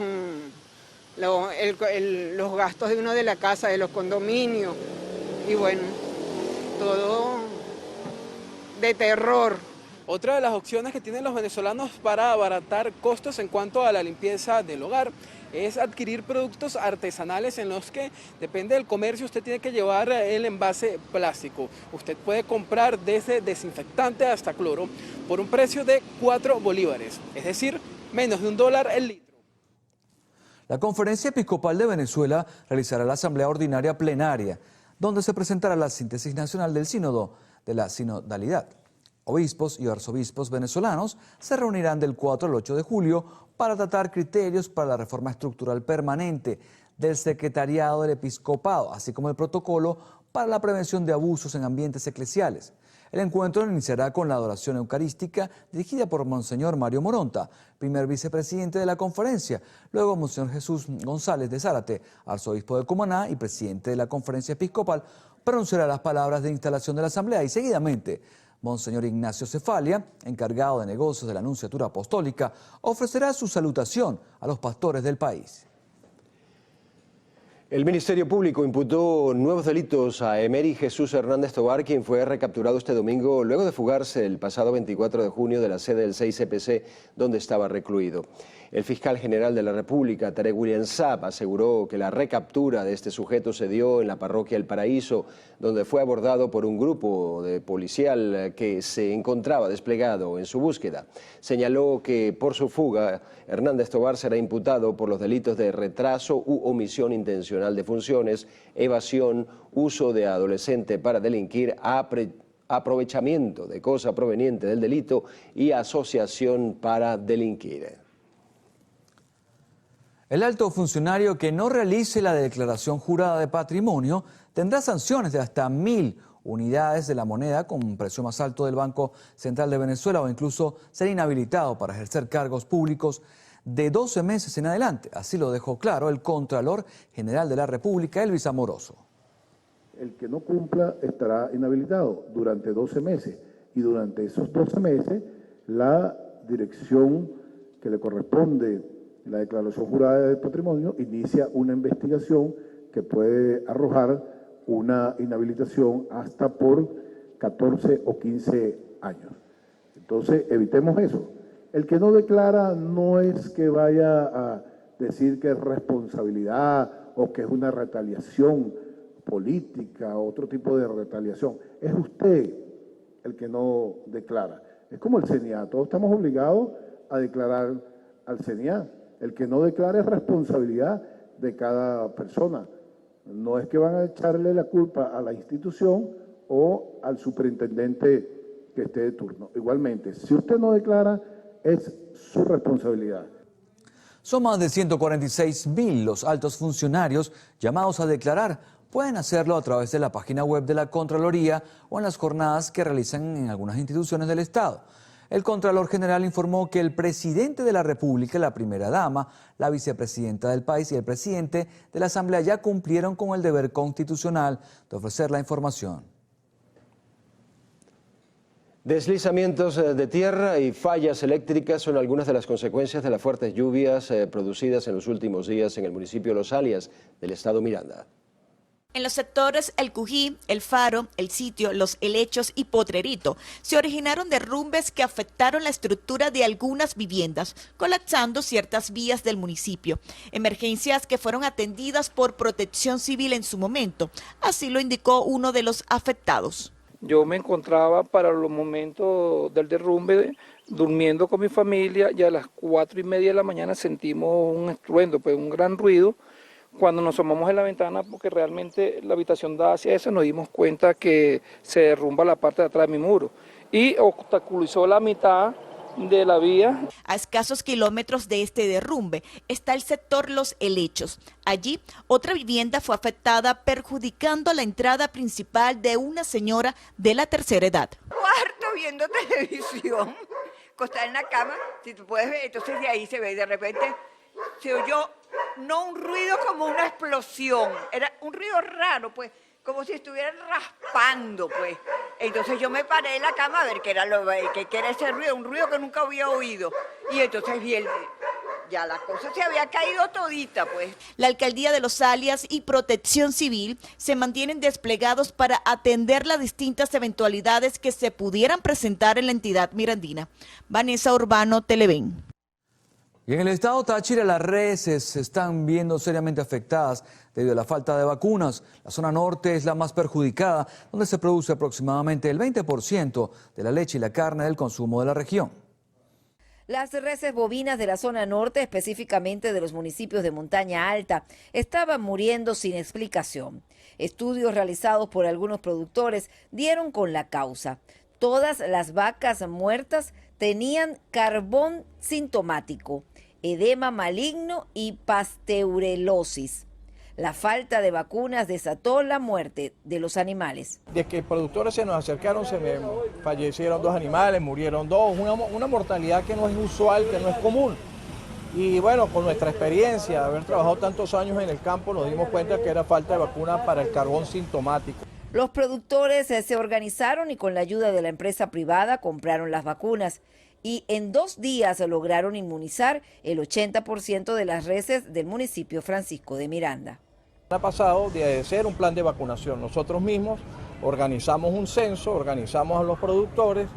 gastos de uno de la casa, de los condominios, y bueno, todo de terror. Otra de las opciones que tienen los venezolanos para abaratar costos en cuanto a la limpieza del hogar es adquirir productos artesanales en los que, depende del comercio, usted tiene que llevar el envase plástico. Usted puede comprar desde desinfectante hasta cloro por un precio de 4 bolívares, es decir, menos de $1 el litro. La Conferencia Episcopal de Venezuela realizará la Asamblea Ordinaria Plenaria, donde se presentará la síntesis nacional del Sínodo de la Sinodalidad. Obispos y arzobispos venezolanos se reunirán del 4 al 8 de julio para tratar criterios para la reforma estructural permanente del Secretariado del Episcopado, así como el protocolo para la prevención de abusos en ambientes eclesiales. El encuentro iniciará con la adoración eucarística dirigida por Monseñor Mario Moronta, primer vicepresidente de la conferencia. Luego, Monseñor Jesús González de Zárate, arzobispo de Cumaná y presidente de la conferencia episcopal, pronunciará las palabras de instalación de la asamblea y seguidamente Monseñor Ignacio Cefalia, encargado de negocios de la Nunciatura Apostólica, ofrecerá su salutación a los pastores del país. El Ministerio Público imputó nuevos delitos a Emery Jesús Hernández Tobar, quien fue recapturado este domingo luego de fugarse el pasado 24 de junio de la sede del 6CPC, donde estaba recluido. El fiscal general de la República, Tarek William Saab, aseguró que la recaptura de este sujeto se dio en la parroquia El Paraíso, donde fue abordado por un grupo de policial que se encontraba desplegado en su búsqueda. Señaló que por su fuga, Hernández Tobar será imputado por los delitos de retraso u omisión intencional de funciones, evasión, uso de adolescente para delinquir, aprovechamiento de cosa proveniente del delito y asociación para delinquir. El alto funcionario que no realice la declaración jurada de patrimonio tendrá sanciones de hasta 1.000 unidades de la moneda con un precio más alto del Banco Central de Venezuela o incluso ser inhabilitado para ejercer cargos públicos de 12 meses en adelante. Así lo dejó claro el Contralor General de la República, Elvis Amoroso. El que no cumpla estará inhabilitado durante 12 meses y durante esos 12 meses la dirección que le corresponde la declaración jurada de patrimonio inicia una investigación que puede arrojar una inhabilitación hasta por 14 o 15 años. Entonces, evitemos eso. El que no declara no es que vaya a decir que es responsabilidad o que es una retaliación política o otro tipo de retaliación. Es usted el que no declara. Es como el CENIA, todos estamos obligados a declarar al CENIA. El que no declara es responsabilidad de cada persona. No es que van a echarle la culpa a la institución o al superintendente que esté de turno. Igualmente, si usted no declara, es su responsabilidad. Son más de 146.000 los altos funcionarios llamados a declarar. Pueden hacerlo a través de la página web de la Contraloría o en las jornadas que realizan en algunas instituciones del Estado. El Contralor General informó que el presidente de la República, la primera dama, la vicepresidenta del país y el presidente de la Asamblea ya cumplieron con el deber constitucional de ofrecer la información. Deslizamientos de tierra y fallas eléctricas son algunas de las consecuencias de las fuertes lluvias producidas en los últimos días en el municipio de Los Alias, del estado Miranda. En los sectores El Cují, El Faro, El Sitio, Los Helechos y Potrerito se originaron derrumbes que afectaron la estructura de algunas viviendas, colapsando ciertas vías del municipio. Emergencias que fueron atendidas por Protección Civil en su momento, así lo indicó uno de los afectados. Yo me encontraba para los momentos del derrumbe durmiendo con mi familia y a las 4:30 de la mañana sentimos un estruendo, pues un gran ruido. Cuando nos asomamos en la ventana, porque realmente la habitación da hacia eso, nos dimos cuenta que se derrumba la parte de atrás de mi muro y obstaculizó la mitad de la vía. A escasos kilómetros de este derrumbe está el sector Los Helechos. Allí, otra vivienda fue afectada, perjudicando la entrada principal de una señora de la tercera edad. Cuarto viendo televisión, acostada en la cama, si tú puedes ver, entonces de ahí se ve, de repente se oyó, no un ruido como una explosión, era un ruido raro, pues, como si estuvieran raspando, pues. Entonces yo me paré en la cama a ver qué era ese ruido, un ruido que nunca había oído. Y entonces vi ya la cosa se había caído todita, pues. La Alcaldía de Los Alias y Protección Civil se mantienen desplegados para atender las distintas eventualidades que se pudieran presentar en la entidad mirandina. Vanessa Urbano, Televen. Y en el estado Táchira las reses se están viendo seriamente afectadas debido a la falta de vacunas. La zona norte es la más perjudicada, donde se produce aproximadamente el 20% de la leche y la carne del consumo de la región. Las reses bovinas de la zona norte, específicamente de los municipios de Montaña Alta, estaban muriendo sin explicación. Estudios realizados por algunos productores dieron con la causa. Todas las vacas muertas tenían carbón sintomático, edema maligno y pasteurelosis. La falta de vacunas desató la muerte de los animales. Desde que productores se nos acercaron, fallecieron 2 animales, murieron 2, una mortalidad que no es usual, que no es común. Y bueno, con nuestra experiencia, de haber trabajado tantos años en el campo, nos dimos cuenta que era falta de vacuna para el carbón sintomático. Los productores se organizaron y con la ayuda de la empresa privada compraron las vacunas. Y en 2 días lograron inmunizar el 80% de las reses del municipio Francisco de Miranda. Ha pasado de ser un plan de vacunación. Nosotros mismos organizamos un censo, organizamos a los productores,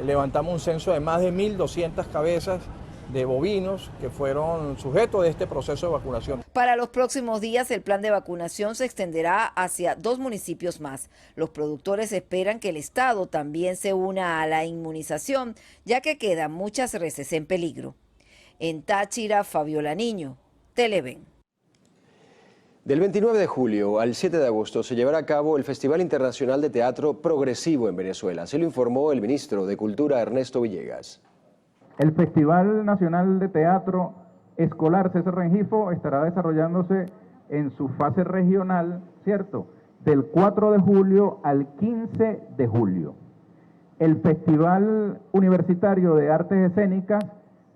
levantamos un censo de más de 1.200 cabezas de bovinos que fueron sujetos de este proceso de vacunación. Para los próximos días el plan de vacunación se extenderá hacia 2 municipios más. Los productores esperan que el Estado también se una a la inmunización, ya que quedan muchas reses en peligro. En Táchira, Fabiola Niño, Televen. Del 29 de julio al 7 de agosto se llevará a cabo el Festival Internacional de Teatro Progresivo en Venezuela. Así lo informó el ministro de Cultura, Ernesto Villegas. El Festival Nacional de Teatro Escolar César Rengifo estará desarrollándose en su fase regional, ¿cierto?, del 4 de julio al 15 de julio. El Festival Universitario de Artes Escénicas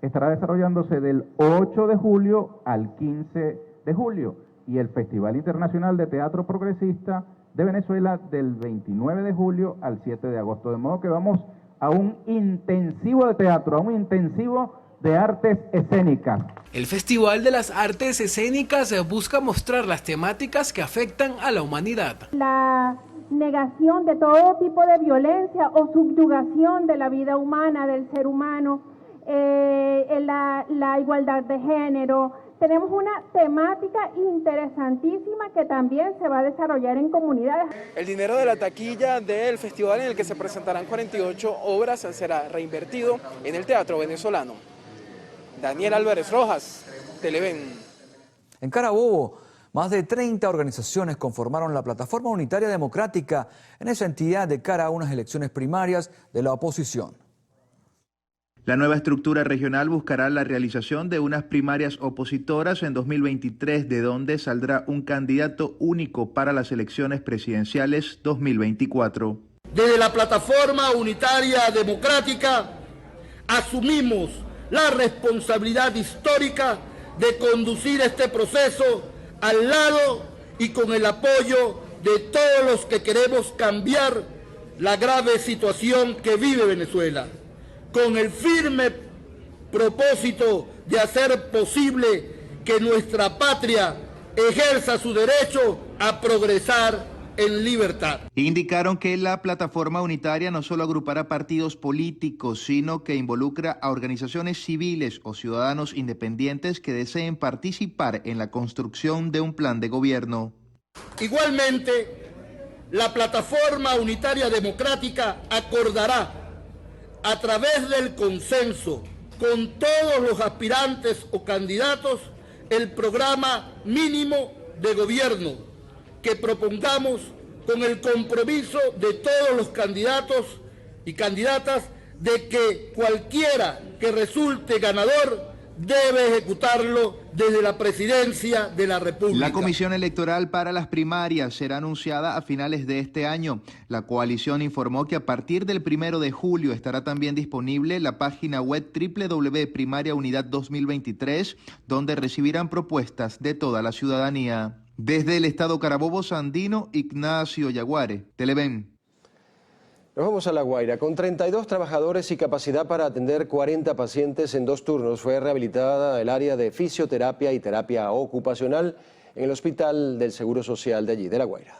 estará desarrollándose del 8 de julio al 15 de julio y el Festival Internacional de Teatro Progresista de Venezuela del 29 de julio al 7 de agosto. De modo que vamos a un intensivo de teatro, a un intensivo de artes escénicas. El Festival de las Artes Escénicas busca mostrar las temáticas que afectan a la humanidad. La negación de todo tipo de violencia o subyugación de la vida humana, del ser humano, la igualdad de género. Tenemos una temática interesantísima que también se va a desarrollar en comunidades. El dinero de la taquilla del festival, en el que se presentarán 48 obras, será reinvertido en el teatro venezolano. Daniel Álvarez Rojas, Televen. En Carabobo, más de 30 organizaciones conformaron la Plataforma Unitaria Democrática en esa entidad de cara a unas elecciones primarias de la oposición. La nueva estructura regional buscará la realización de unas primarias opositoras en 2023, de donde saldrá un candidato único para las elecciones presidenciales 2024. Desde la Plataforma Unitaria Democrática asumimos la responsabilidad histórica de conducir este proceso al lado y con el apoyo de todos los que queremos cambiar la grave situación que vive Venezuela, con el firme propósito de hacer posible que nuestra patria ejerza su derecho a progresar en libertad. Indicaron que la plataforma unitaria no solo agrupará partidos políticos, sino que involucra a organizaciones civiles o ciudadanos independientes que deseen participar en la construcción de un plan de gobierno. Igualmente, la Plataforma Unitaria Democrática acordará a través del consenso con todos los aspirantes o candidatos el programa mínimo de gobierno que propongamos, con el compromiso de todos los candidatos y candidatas de que cualquiera que resulte ganador debe ejecutarlo desde la Presidencia de la República. La comisión electoral para las primarias será anunciada a finales de este año. La coalición informó que a partir del 1 de julio estará también disponible la página web www.primariaunidad 2023, donde recibirán propuestas de toda la ciudadanía. Desde el estado Carabobo Sandino, Ignacio Yaguare, Televen. Nos vamos a La Guaira. Con 32 trabajadores y capacidad para atender 40 pacientes en 2 turnos, fue rehabilitada el área de fisioterapia y terapia ocupacional en el Hospital del Seguro Social de allí, de La Guaira.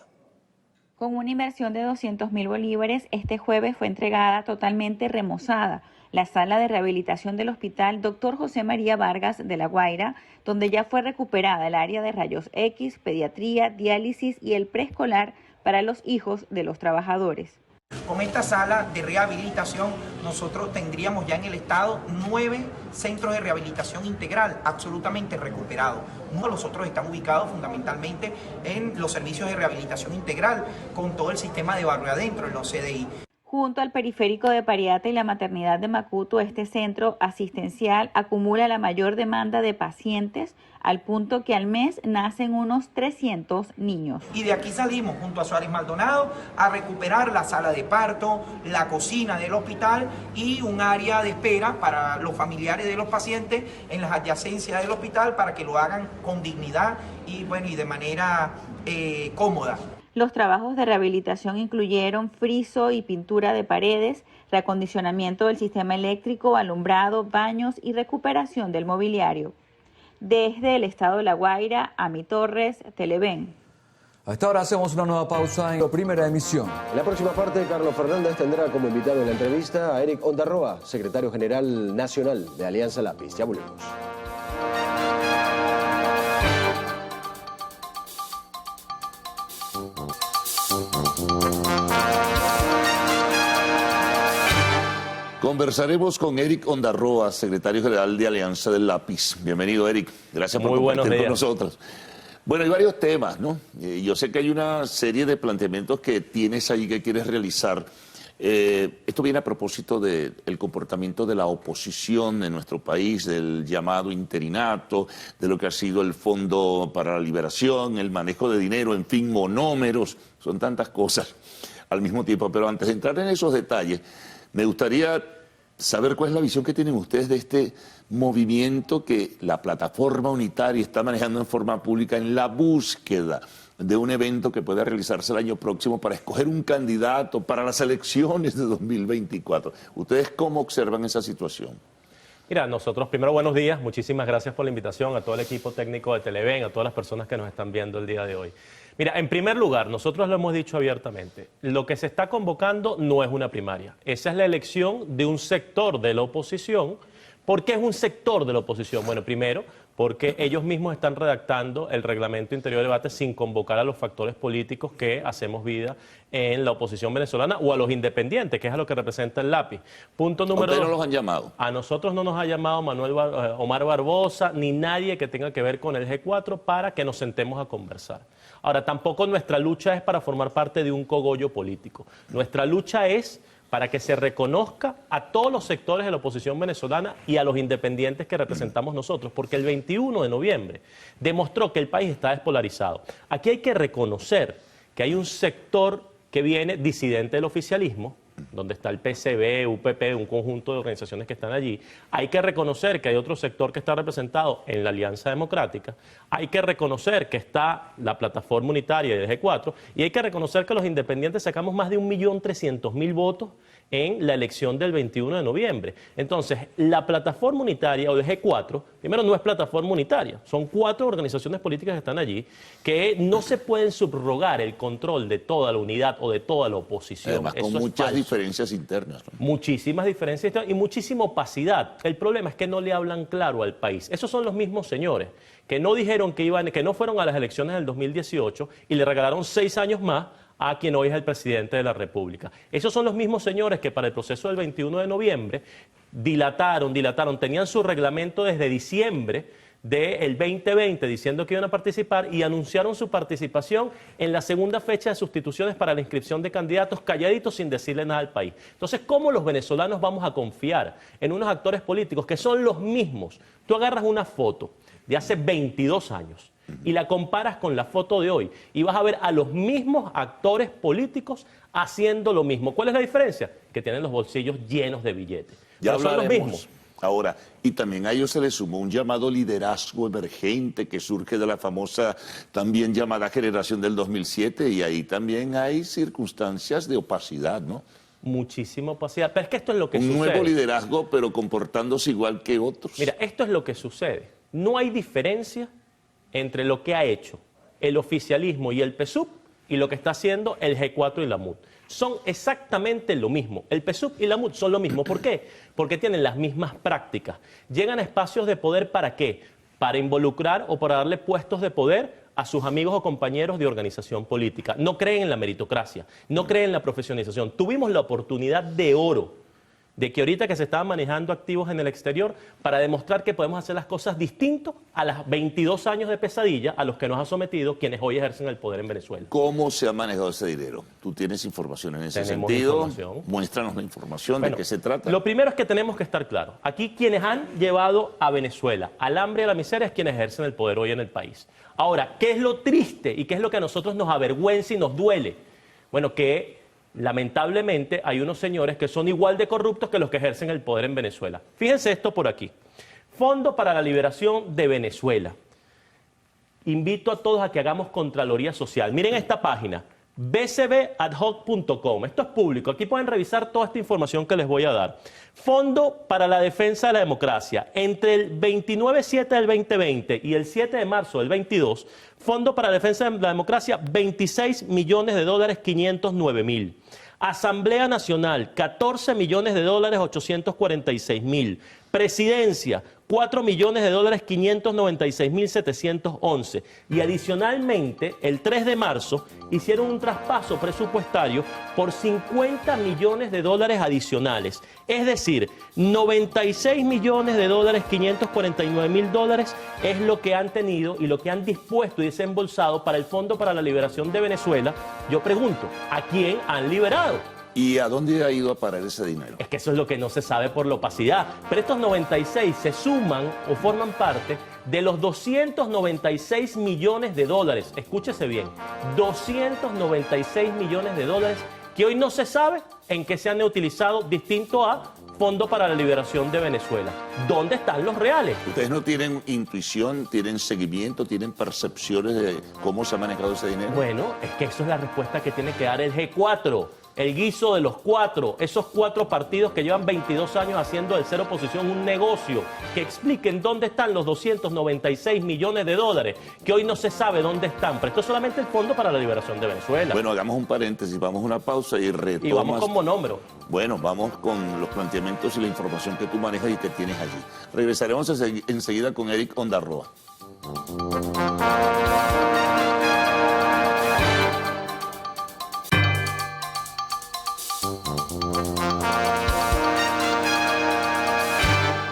Con una inversión de 200.000 bolívares, este jueves fue entregada totalmente remozada la sala de rehabilitación del Hospital Dr. José María Vargas de La Guaira, donde ya fue recuperada el área de rayos X, pediatría, diálisis y el preescolar para los hijos de los trabajadores. Con esta sala de rehabilitación nosotros tendríamos ya en el estado 9 centros de rehabilitación integral absolutamente recuperados. Los otros están ubicados fundamentalmente en los servicios de rehabilitación integral con todo el sistema de barrio adentro, en los CDI. Junto al periférico de Pariata y la maternidad de Macuto, este centro asistencial acumula la mayor demanda de pacientes, al punto que al mes nacen unos 300 niños. Y de aquí salimos junto a Suárez Maldonado a recuperar la sala de parto, la cocina del hospital y un área de espera para los familiares de los pacientes en las adyacencias del hospital para que lo hagan con dignidad y de manera cómoda. Los trabajos de rehabilitación incluyeron friso y pintura de paredes, reacondicionamiento del sistema eléctrico, alumbrado, baños y recuperación del mobiliario. Desde el estado de La Guaira, Ami Torres, Televen. A esta hora hacemos una nueva pausa en la primera emisión. En la próxima parte, Carlos Fernández tendrá como invitado en la entrevista a Eric Ondarroa, secretario general nacional de Alianza Lápiz. Ya volvemos. Conversaremos con Eric Ondarroa, secretario general de Alianza del Lápiz. Bienvenido, Eric. Gracias por compartir con nosotros. Bueno, hay varios temas, ¿no? Yo sé que hay una serie de planteamientos que tienes ahí que quieres realizar. Esto viene a propósito del comportamiento de la oposición en nuestro país, del llamado interinato, de lo que ha sido el Fondo para la Liberación, el manejo de dinero, en fin, monómeros. Son tantas cosas al mismo tiempo. Pero antes de entrar en esos detalles, me gustaría saber cuál es la visión que tienen ustedes de este movimiento que la Plataforma Unitaria está manejando en forma pública en la búsqueda de un evento que pueda realizarse el año próximo para escoger un candidato para las elecciones de 2024. ¿Ustedes cómo observan esa situación? Mira, nosotros primero buenos días, muchísimas gracias por la invitación a todo el equipo técnico de Televen, a todas las personas que nos están viendo el día de hoy. Mira, en primer lugar, nosotros lo hemos dicho abiertamente, lo que se está convocando no es una primaria, esa es la elección de un sector de la oposición ¿Por qué es un sector de la oposición? Bueno, primero, porque ellos mismos están redactando el reglamento interior de debate sin convocar a los factores políticos que hacemos vida en la oposición venezolana o a los independientes, que es a lo que representa el lápiz. Punto número 2. ¿A ustedes no los han llamado? A nosotros no nos ha llamado Omar Barbosa ni nadie que tenga que ver con el G4 para que nos sentemos a conversar. Ahora, tampoco nuestra lucha es para formar parte de un cogollo político. Nuestra lucha es para que se reconozca a todos los sectores de la oposición venezolana y a los independientes que representamos nosotros, porque el 21 de noviembre demostró que el país está despolarizado. Aquí hay que reconocer que hay un sector que viene disidente del oficialismo, donde está el PCB, UPP, un conjunto de organizaciones que están allí. Hay que reconocer que hay otro sector que está representado en la Alianza Democrática. Hay que reconocer que está la Plataforma Unitaria y el G4. Y hay que reconocer que los independientes sacamos más de 1.300.000 votos en la elección del 21 de noviembre. Entonces, la Plataforma Unitaria o el G4, primero no es Plataforma Unitaria, son 4 organizaciones políticas que están allí que no se pueden subrogar el control de toda la unidad o de toda la oposición. Además, con muchas diferencias internas, ¿no? Muchísimas diferencias y muchísima opacidad. El problema es que no le hablan claro al país. Esos son los mismos señores que no dijeron que no fueron a las elecciones del 2018 y le regalaron 6 años más a quien hoy es el presidente de la República. Esos son los mismos señores que para el proceso del 21 de noviembre dilataron, tenían su reglamento desde diciembre del 2020 diciendo que iban a participar y anunciaron su participación en la segunda fecha de sustituciones para la inscripción de candidatos calladitos sin decirle nada al país. Entonces, ¿cómo los venezolanos vamos a confiar en unos actores políticos que son los mismos? Tú agarras una foto de hace 22 años y la comparas con la foto de hoy y vas a ver a los mismos actores políticos haciendo lo mismo. ¿Cuál es la diferencia? Que tienen los bolsillos llenos de billetes. Ya pero son los mismos. Ahora, y también a ellos se les sumó un llamado liderazgo emergente que surge de la famosa también llamada generación del 2007 y ahí también hay circunstancias de opacidad, ¿no? Muchísima opacidad, pero es que esto es lo que sucede. Un nuevo liderazgo, pero comportándose igual que otros. Mira, esto es lo que sucede. No hay diferencia entre lo que ha hecho el oficialismo y el PSUV y lo que está haciendo el G4 y la MUD. Son exactamente lo mismo. El PSUV y la MUD son lo mismo. ¿Por qué? Porque tienen las mismas prácticas. Llegan a espacios de poder ¿para qué? Para involucrar o para darle puestos de poder a sus amigos o compañeros de organización política. No creen en la meritocracia, no creen en la profesionalización. Tuvimos la oportunidad de oro de que ahorita que se estaban manejando activos en el exterior para demostrar que podemos hacer las cosas distinto a las 22 años de pesadilla a los que nos ha sometido quienes hoy ejercen el poder en Venezuela. ¿Cómo se ha manejado ese dinero? ¿Tú tienes información en ese Tenemos sentido? Información. Muéstranos la información, Bueno, ¿de qué se trata? Lo primero es que tenemos que estar claros. Aquí quienes han llevado a Venezuela al hambre y a la miseria es quienes ejercen el poder hoy en el país. Ahora, ¿qué es lo triste y qué es lo que a nosotros nos avergüenza y nos duele? Bueno, que lamentablemente hay unos señores que son igual de corruptos que los que ejercen el poder en Venezuela. Fíjense esto por aquí. Fondo para la Liberación de Venezuela. Invito a todos a que hagamos Contraloría Social. Miren esta página, bcbadhoc.com. Esto es público. Aquí pueden revisar toda esta información que les voy a dar. Fondo para la Defensa de la Democracia. Entre el 29/7 del 2020 y el 7 de marzo del 22, Fondo para la Defensa de la Democracia, $26.509.000. Asamblea Nacional, $14.846.000. Presidencia, $4.596.711. Y adicionalmente, el 3 de marzo, hicieron un traspaso presupuestario por $50 millones adicionales. Es decir, $96.549.000 es lo que han tenido y lo que han dispuesto y desembolsado para el Fondo para la Liberación de Venezuela. Yo pregunto, ¿a quién han liberado? ¿Y a dónde ha ido a parar ese dinero? Es que eso es lo que no se sabe por la opacidad. Pero estos 96 se suman o forman parte de los $296 millones. Escúchese bien, $296 millones que hoy no se sabe en qué se han utilizado, distinto a Fondo para la Liberación de Venezuela. ¿Dónde están los reales? ¿Ustedes no tienen intuición, tienen seguimiento, tienen percepciones de cómo se ha manejado ese dinero? Bueno, es que eso es la respuesta que tiene que dar el G4. el guiso de los cuatro, esos 4 partidos que llevan 22 años haciendo del ser oposición un negocio, que expliquen dónde están los 296 millones de dólares, que hoy no se sabe dónde están. Pero esto es solamente el Fondo para la Liberación de Venezuela. Bueno, hagamos un paréntesis, vamos a una pausa y retomas. Y vamos con monómero. Bueno, vamos con los planteamientos y la información que tú manejas y que tienes allí. Regresaremos enseguida con Eric Ondarroa.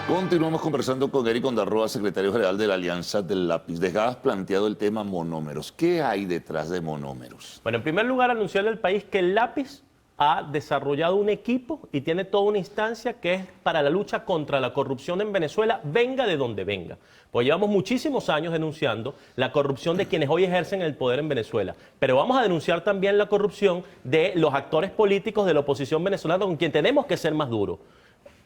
Continuamos conversando con Eric Ondarroa, secretario general de la Alianza del Lápiz. Dejabas planteado el tema monómeros. ¿Qué hay detrás de monómeros? Bueno, en primer lugar, anunciarle al país que el Lápiz ha desarrollado un equipo y tiene toda una instancia que es para la lucha contra la corrupción en Venezuela, venga de donde venga. Pues llevamos muchísimos años denunciando la corrupción de quienes hoy ejercen el poder en Venezuela. Pero vamos a denunciar también la corrupción de los actores políticos de la oposición venezolana, con quien tenemos que ser más duros.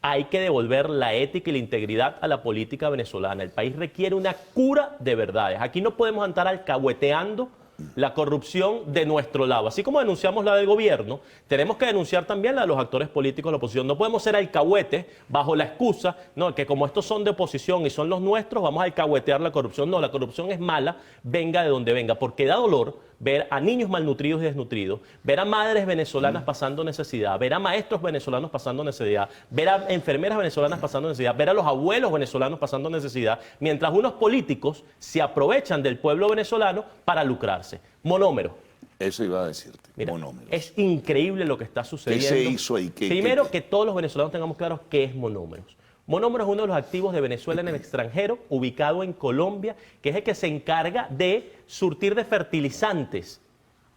Hay que devolver la ética y la integridad a la política venezolana. El país requiere una cura de verdades. Aquí no podemos andar alcahueteando la corrupción de nuestro lado. Así como denunciamos la del gobierno, tenemos que denunciar también la de los actores políticos de la oposición. No podemos ser alcahuetes bajo la excusa, no, que como estos son de oposición y son los nuestros, vamos a alcahuetear la corrupción. No, la corrupción es mala, venga de donde venga, porque da dolor ver a niños malnutridos y desnutridos, ver a madres venezolanas pasando necesidad, ver a maestros venezolanos pasando necesidad, ver a enfermeras venezolanas pasando necesidad, ver a los abuelos venezolanos pasando necesidad, mientras unos políticos se aprovechan del pueblo venezolano para lucrarse. Monómero. Eso iba a decirte, Mira, monómeros. es increíble lo que está sucediendo. ¿Qué se hizo ahí? Primero, que todos los venezolanos tengamos claro qué es monómeros. Monómeros es uno de los activos de Venezuela en el extranjero, ubicado en Colombia, que es el que se encarga de surtir de fertilizantes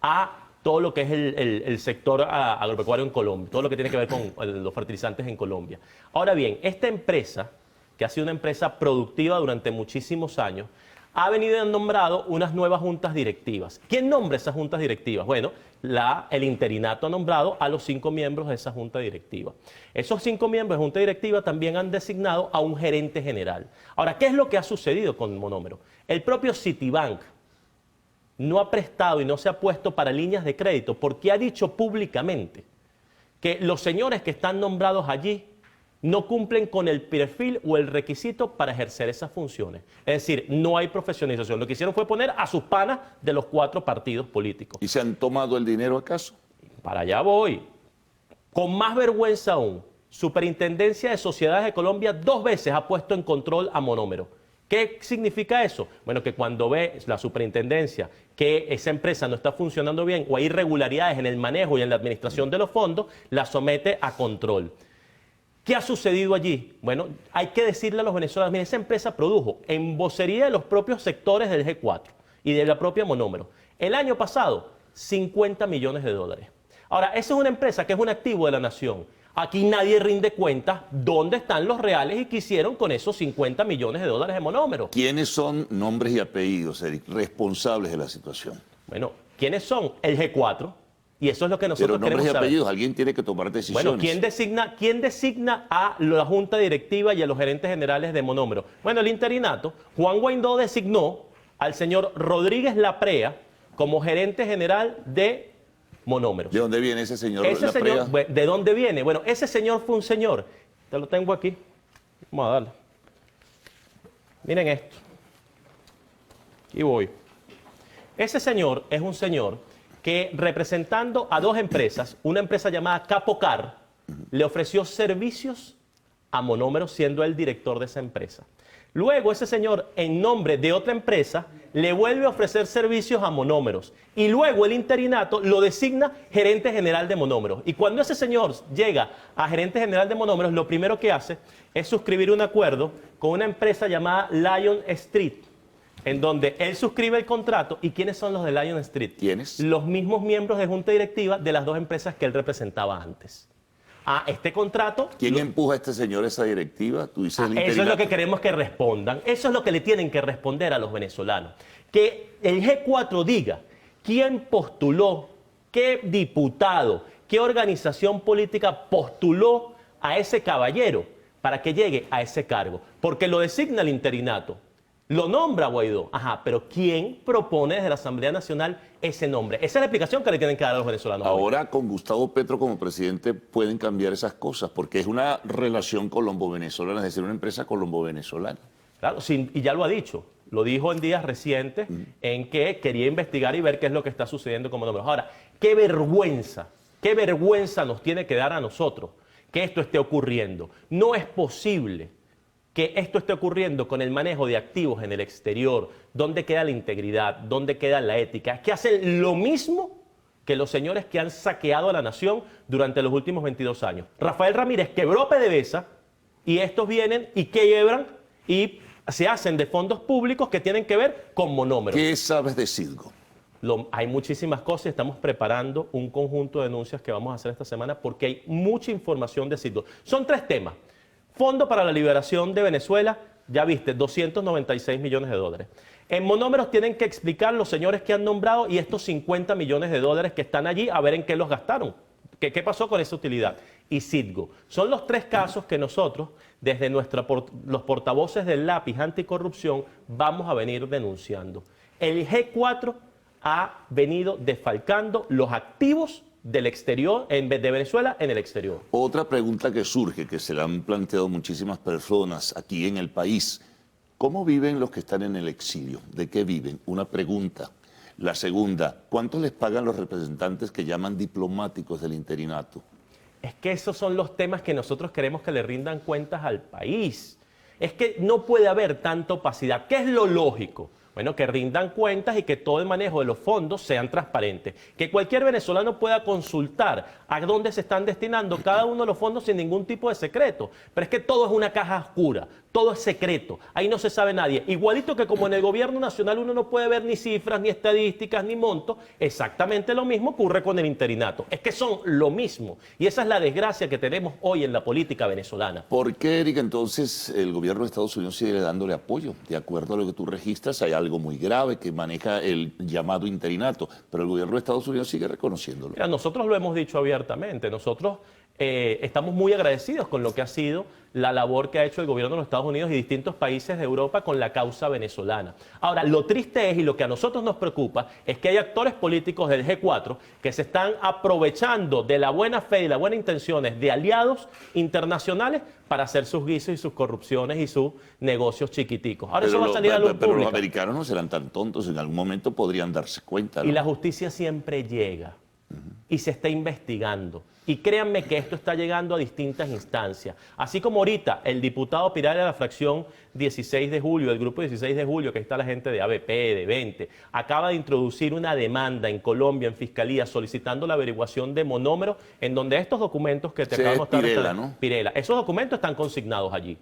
a todo lo que es el sector agropecuario en Colombia, todo lo que tiene que ver con los fertilizantes en Colombia. Ahora bien, esta empresa, que ha sido una empresa productiva durante muchísimos años, ha venido y ha nombrado unas nuevas juntas directivas. ¿Quién nombra esas juntas directivas? Bueno, el interinato ha nombrado a los 5 miembros de esa junta directiva. Esos 5 miembros de junta directiva también han designado a un gerente general. Ahora, ¿qué es lo que ha sucedido con Monómero? El propio Citibank no ha prestado y no se ha puesto para líneas de crédito porque ha dicho públicamente que los señores que están nombrados allí no cumplen con el perfil o el requisito para ejercer esas funciones. Es decir, no hay profesionalización. Lo que hicieron fue poner a sus panas de los 4 partidos políticos. ¿Y se han tomado el dinero acaso? Para allá voy. Con más vergüenza aún, Superintendencia de Sociedades de Colombia 2 veces ha puesto en control a Monómero. ¿Qué significa eso? Bueno, que cuando ve la superintendencia que esa empresa no está funcionando bien o hay irregularidades en el manejo y en la administración de los fondos, la somete a control. ¿Qué ha sucedido allí? Bueno, hay que decirle a los venezolanos, mire, esa empresa produjo en vocería de los propios sectores del G4 y de la propia Monómero, el año pasado, 50 millones de dólares. Ahora, esa es una empresa que es un activo de la nación. Aquí nadie rinde cuenta dónde están los reales y qué hicieron con esos 50 millones de dólares de Monómero. ¿Quiénes son nombres y apellidos, Eric, responsables de la situación? Bueno, ¿quiénes son? El G4. Y eso es lo que nosotros queremos saber. Pero nombres y apellidos, saber. Alguien tiene que tomar decisiones. Bueno, ¿quién designa a la Junta Directiva y a los gerentes generales de Monómero? Bueno, el interinato, Juan Guaidó designó al señor Rodríguez Laprea como gerente general de Monómeros. ¿De dónde viene ese señor Laprea? ¿De dónde viene? Bueno, ese señor fue un señor, te lo tengo aquí, vamos a darle. Miren esto, aquí voy. Ese señor es un señor que representando a 2 empresas, una empresa llamada Capocar, le ofreció servicios a Monómero siendo el director de esa empresa. Luego ese señor, en nombre de otra empresa, le vuelve a ofrecer servicios a Monómeros. Y luego el interinato lo designa gerente general de Monómeros. Y cuando ese señor llega a gerente general de Monómeros, lo primero que hace es suscribir un acuerdo con una empresa llamada Lion Street, en donde él suscribe el contrato. ¿Y quiénes son los de Lion Street? ¿Quiénes? Los mismos miembros de junta directiva de las 2 empresas que él representaba antes. Este contrato... ¿Quién empuja a este señor esa directiva? Tú dices el interinato. Eso es lo que queremos que respondan. Eso es lo que le tienen que responder a los venezolanos. Que el G4 diga quién postuló, qué diputado, qué organización política postuló a ese caballero para que llegue a ese cargo. Porque lo designa el interinato. Lo nombra Guaidó. Ajá, pero ¿quién propone desde la Asamblea Nacional ese nombre? Esa es la explicación que le tienen que dar a los venezolanos. Ahora, con Gustavo Petro como presidente, pueden cambiar esas cosas, porque es una relación colombo-venezolana, es decir, una empresa colombo-venezolana. Claro, sí, y ya lo ha dicho. Lo dijo en días recientes en que quería investigar y ver qué es lo que está sucediendo como números. Ahora, qué vergüenza nos tiene que dar a nosotros que esto esté ocurriendo. No es posible que esto esté ocurriendo con el manejo de activos en el exterior. ¿Dónde queda la integridad? ¿Dónde queda la ética? Que hacen lo mismo que los señores que han saqueado a la nación durante los últimos 22 años. Rafael Ramírez quebró PDVSA y estos vienen y quiebran y se hacen de fondos públicos que tienen que ver con monómeros. ¿Qué sabes de Citgo? Hay muchísimas cosas y estamos preparando un conjunto de denuncias que vamos a hacer esta semana porque hay mucha información de Citgo. Son 3 temas. Fondo para la liberación de Venezuela, ya viste, 296 millones de dólares. En monómeros tienen que explicar los señores que han nombrado y estos 50 millones de dólares que están allí, a ver en qué los gastaron. ¿Qué pasó con esa utilidad? Y Citgo. Son los 3 casos que nosotros, desde los portavoces del lápiz anticorrupción, vamos a venir denunciando. El G4 ha venido desfalcando los activos del exterior, de Venezuela en el exterior. Otra pregunta que surge, que se la han planteado muchísimas personas aquí en el país. ¿Cómo viven los que están en el exilio? ¿De qué viven? Una pregunta. La segunda, ¿cuánto les pagan los representantes que llaman diplomáticos del interinato? Es que esos son los temas que nosotros queremos que le rindan cuentas al país. Es que no puede haber tanta opacidad. ¿Qué es lo lógico? Bueno, que rindan cuentas y que todo el manejo de los fondos sean transparentes. Que cualquier venezolano pueda consultar a dónde se están destinando cada uno de los fondos sin ningún tipo de secreto. Pero es que todo es una caja oscura, todo es secreto, ahí no se sabe nadie. Igualito que como en el gobierno nacional uno no puede ver ni cifras, ni estadísticas, ni montos, exactamente lo mismo ocurre con el interinato. Es que son lo mismo. Y esa es la desgracia que tenemos hoy en la política venezolana. ¿Por qué, Erika, entonces el gobierno de Estados Unidos sigue dándole apoyo? De acuerdo a lo que tú registras, hay algo muy grave que maneja el llamado interinato, pero el gobierno de Estados Unidos sigue reconociéndolo. Mira, nosotros lo hemos dicho abiertamente, nosotros estamos muy agradecidos con lo que ha sido la labor que ha hecho el gobierno de los Estados Unidos y distintos países de Europa con la causa venezolana. Ahora, lo triste es, y lo que a nosotros nos preocupa, es que hay actores políticos del G4 que se están aprovechando de la buena fe y las buenas intenciones de aliados internacionales para hacer sus guisos y sus corrupciones y sus negocios chiquiticos. Ahora eso va a salir a luz pública. Pero los americanos no serán tan tontos, en algún momento podrían darse cuenta, ¿no? Y la justicia siempre llega y se está investigando. Y créanme que esto está llegando a distintas instancias. Así como ahorita el diputado Pirela de la fracción 16 de julio, del grupo 16 de julio, que está la gente de ABP, de 20, acaba de introducir una demanda en Colombia, en Fiscalía, solicitando la averiguación de monómeros, en donde estos documentos que te acabo de mostrar... Pirela, ¿no? Pirela, esos documentos están consignados allí.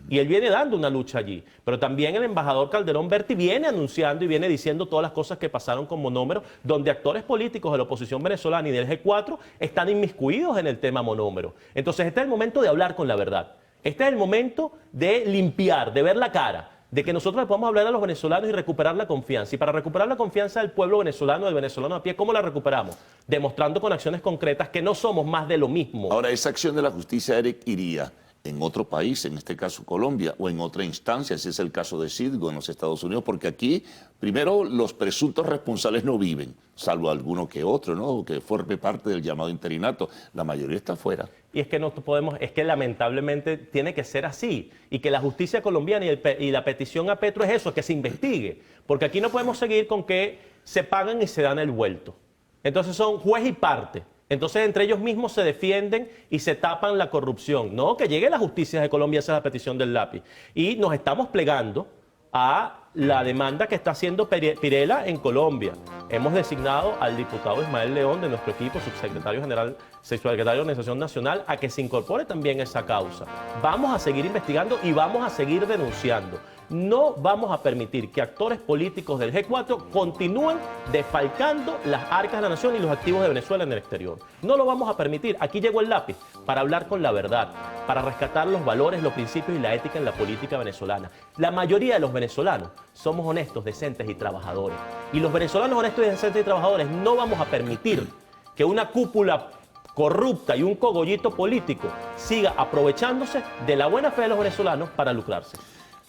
Y él viene dando una lucha allí. Pero también el embajador Calderón Berti viene anunciando y viene diciendo todas las cosas que pasaron con monómeros, donde actores políticos de la oposición venezolana y del G4 están inmiscuidos en el tema monómero. Entonces este es el momento de hablar con la verdad. Este es el momento de limpiar, de ver la cara, de que nosotros le podamos hablar a los venezolanos y recuperar la confianza. Y para recuperar la confianza del pueblo venezolano, del venezolano a pie, ¿cómo la recuperamos? Demostrando con acciones concretas que no somos más de lo mismo. Ahora, esa acción de la justicia, Eric, iría en otro país, en este caso Colombia, o en otra instancia, si es el caso de Citgo en los Estados Unidos, porque aquí, primero, los presuntos responsables no viven, salvo alguno que otro, ¿no?, que forme parte del llamado interinato. La mayoría está afuera. Y es que no podemos, es que lamentablemente tiene que ser así, y que la justicia colombiana y la petición a Petro es eso, que se investigue, porque aquí no podemos seguir con que se pagan y se dan el vuelto. Entonces son juez y parte. Entonces entre ellos mismos se defienden y se tapan la corrupción. No, que llegue la justicia de Colombia, esa es la petición del lápiz. Y nos estamos plegando a la demanda que está haciendo Pirela en Colombia. Hemos designado al diputado Ismael León de nuestro equipo, subsecretario general, subsecretario de Organización Nacional, a que se incorpore también a esa causa. Vamos a seguir investigando y vamos a seguir denunciando. No vamos a permitir que actores políticos del G4 continúen defalcando las arcas de la nación y los activos de Venezuela en el exterior. No lo vamos a permitir. Aquí llegó el lápiz para hablar con la verdad, para rescatar los valores, los principios y la ética en la política venezolana. La mayoría de los venezolanos somos honestos, decentes y trabajadores. Y los venezolanos honestos, decentes y trabajadores no vamos a permitir que una cúpula corrupta y un cogollito político siga aprovechándose de la buena fe de los venezolanos para lucrarse.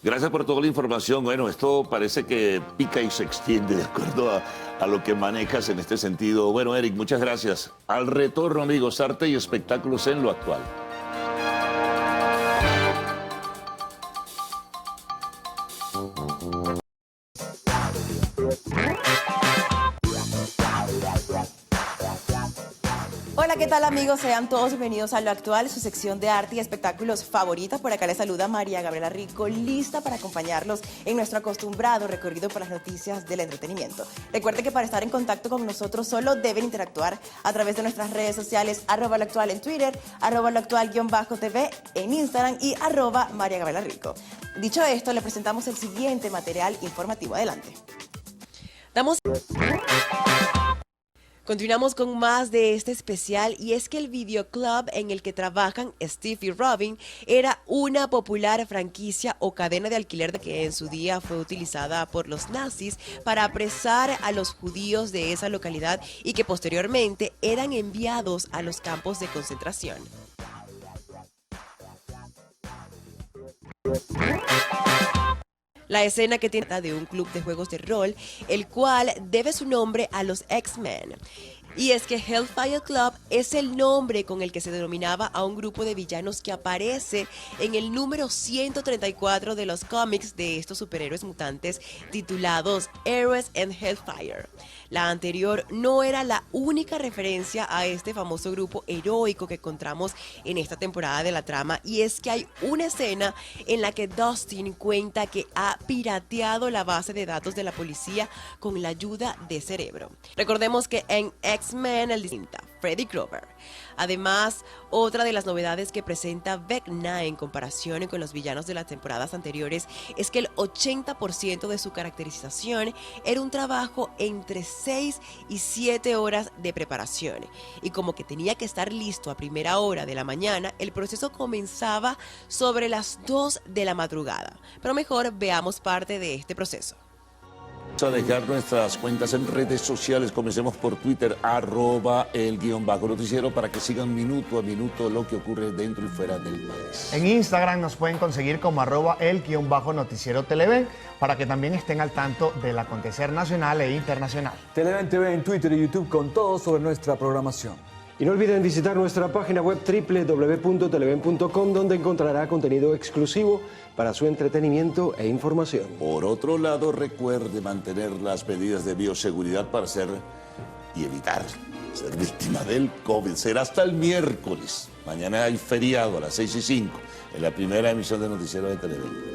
Gracias por toda la información. Bueno, esto parece que pica y se extiende de acuerdo a lo que manejas en este sentido. Bueno, Eric, muchas gracias. Al retorno, amigos, arte y espectáculos en lo actual. Hola, ¿qué tal amigos? Sean todos bienvenidos a Lo Actual, su sección de arte y espectáculos favorita. Por acá les saluda María Gabriela Rico, lista para acompañarlos en nuestro acostumbrado recorrido por las noticias del entretenimiento. Recuerden que para estar en contacto con nosotros solo deben interactuar a través de nuestras redes sociales, @loactual en Twitter, @loactual_TV en Instagram y @María Gabriela Rico. Dicho esto, le presentamos el siguiente material informativo. Adelante. Continuamos con más de este especial y es que el videoclub en el que trabajan Steve y Robin era una popular franquicia o cadena de alquiler que en su día fue utilizada por los nazis para apresar a los judíos de esa localidad y que posteriormente eran enviados a los campos de concentración. La escena que tiene de un club de juegos de rol, el cual debe su nombre a los X-Men. Y es que Hellfire Club es el nombre con el que se denominaba a un grupo de villanos que aparece en el número 134 de los cómics de estos superhéroes mutantes titulados Heroes and Hellfire. La anterior no era la única referencia a este famoso grupo heroico que encontramos en esta temporada de la trama, y es que hay una escena en la que Dustin cuenta que ha pirateado la base de datos de la policía con la ayuda de Cerebro. Recordemos que en X-Men el distinta Freddy Krueger. Además, otra de las novedades que presenta Vecna en comparación con los villanos de las temporadas anteriores es que el 80% de su caracterización era un trabajo entre 6 y 7 horas de preparación. Y como que tenía que estar listo a primera hora de la mañana, el proceso comenzaba sobre las 2 de la madrugada. Pero mejor veamos parte de este proceso. Vamos a dejar nuestras cuentas en redes sociales. Comencemos por Twitter, @el_noticiero, para que sigan minuto a minuto lo que ocurre dentro y fuera del país. En Instagram nos pueden conseguir como @el_noticiero Televen, para que también estén al tanto del acontecer nacional e internacional. Televen TV en Twitter y YouTube con todo sobre nuestra programación. Y no olviden visitar nuestra página web www.televen.com, donde encontrará contenido exclusivo para su entretenimiento e información. Por otro lado, recuerde mantener las medidas de bioseguridad para ser y evitar ser víctima del COVID. Será hasta el miércoles. Mañana hay feriado a las 6:05 en la primera emisión de Noticiero de Televen.